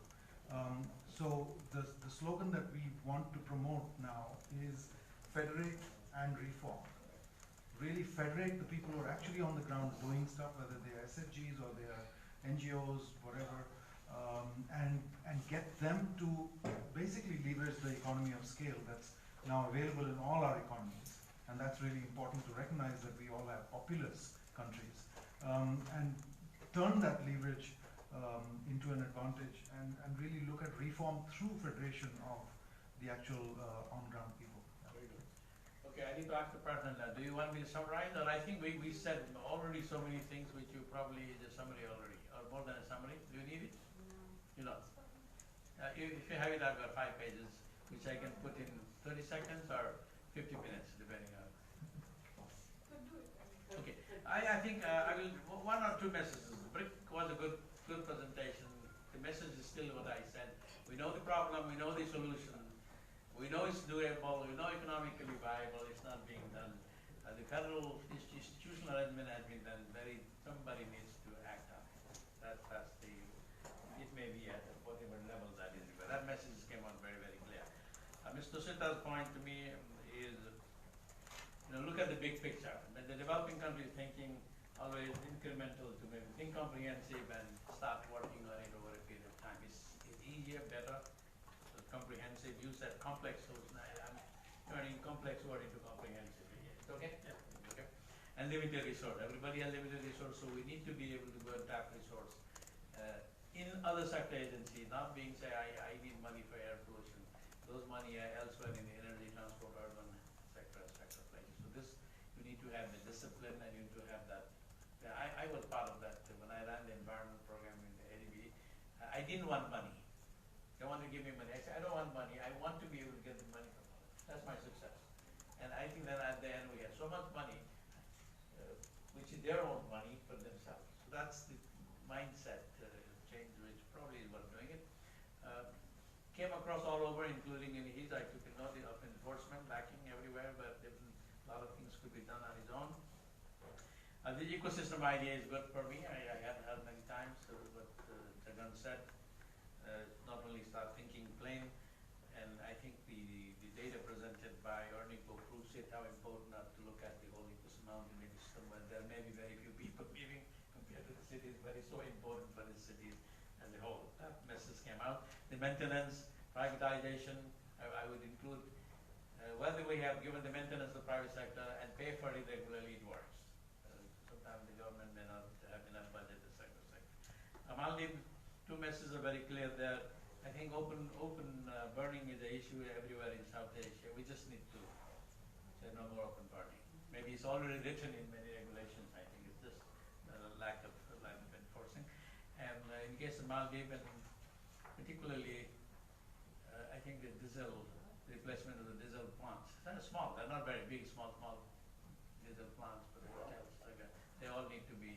So the slogan that we want to promote now is federate and reform. Really federate the people who are actually on the ground doing stuff, whether they are SFGs or they are NGOs, whatever, and get them to basically leverage the economy of scale that's now available in all our economies. And that's really important to recognize that we all have populous countries, and turn that leverage into an advantage and really look at reform through federation of the actual on-ground people. Very good. Okay, I need to ask the president now. Do you want me to summarize? Or I think we said already so many things which you probably is a summary already, or more than a summary. Do you need it? You know. If you have it, I've got 5 pages, which I can put in 30 seconds or 50 minutes, depending on. Okay, I think I will, 1 or 2 messages. Brick was a good presentation. The message is still what I said. We know the problem, we know the solution, we know it's doable, we know economically viable, it's not being done. The federal institutional arrangement has been done, somebody needs to act on it. That's the, it may be at whatever level that is, but that message came out very, very clear. Mr. Sita's point to me is, look at the big picture. The developing country is thinking always incremental to maybe incomprehensive and start working on it over a period of time. It's easier, better, comprehensive. You said complex, so I'm turning complex word into comprehensive. It's okay? Yeah. Okay. And limited resource. Everybody has limited resource, so we need to be able to go and tap resource. In other sector agencies, not being say, I need money for air pollution. Those money are elsewhere in the energy, transport, urban sector places. So this, you need to have the discipline and you need to have that. I was part of that when I ran the environment program in the ADB. I didn't want money. They want to give me money. I say, I don't want money. I want to be able to get the money from others. That's my success. And I think that at the end we have so much money, which is their own money for themselves. So that's the mindset change, which probably is what doing it. Came across all over, including in his. I took a note of enforcement, backing everywhere, but a lot of things could be done on his own. The ecosystem idea is good for me. I have heard many times what Jagan said. Not only start thinking plain, and I think the data presented by Ernico proves it, how important not to look at the whole ecosystem when there may be very few people living compared to the cities, but it's so important for the cities as a whole. That message came out. The maintenance, privatization, I would include whether we have given the maintenance to the private sector and pay for it regularly, it works. Sometimes the government may not have enough budget to sector. Maldives, two messages are very clear there. I think open burning is an issue everywhere in South Asia. We just need to say no more open burning. Maybe it's already written in many regulations. I think it's just lack of enforcing. And in case of Maldives, and particularly, I think the diesel replacement of the diesel plants. They're small. They're not very big. Small diesel plants, but hotels. They all need to be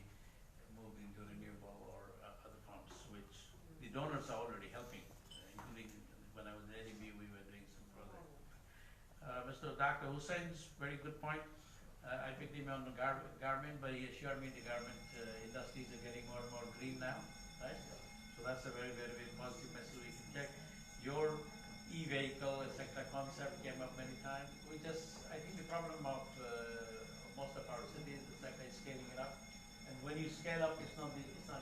moved into renewable or other forms, which the donors are already helping. Including when I was in ADB, we were doing some projects. Mr. Dr. Hussein's very good point. I picked him on the garment, but he assured me the garment industries are getting more and more green now, right? So that's a very, very, very positive message we can check. Your e-vehicle, etc. concept came up many times. I think the problem of most of our cities, the sector is scaling it up. And when you scale up, it's not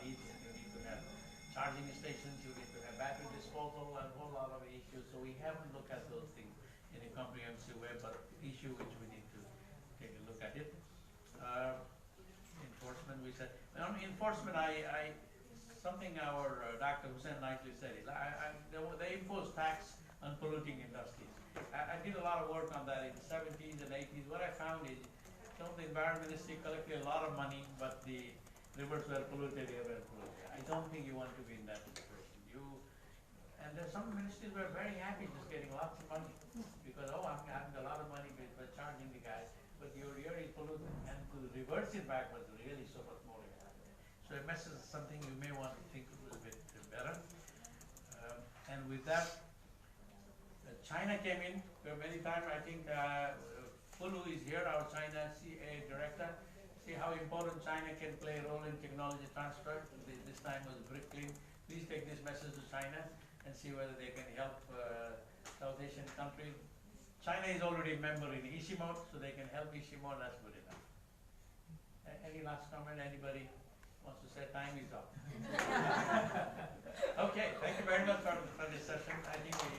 easy. You need to have charging stations, you need to have battery disposal, and a whole lot of issues. So we haven't looked at those things in a comprehensive way, but issue which we need to take a look at it. Enforcement, we said. On enforcement, something our Dr. Hussain nicely said it. They impose tax on polluting industries. I did a lot of work on that in the 70s and 80s. What I found is some of the environment ministry collected a lot of money, but the rivers were polluted, air were polluted. I don't think you want to be in that situation. And then some ministries were very happy just getting lots of money because, I'm having a lot of money by charging the guy, but your air is polluted. And to reverse it back was really so much more important. So a message is something you may want to think a little bit better. And with that, China came in many times. I think Fulu is here, our China CA director. See how important China can play a role in technology transfer. This time was Bricklayers. Please take this message to China and see whether they can help South Asian countries. China is already a member in Ishimo, so they can help Ishimo. That's good enough. Any last comment? Anybody wants to say? Time is up. Okay, thank you very much for this session. I think we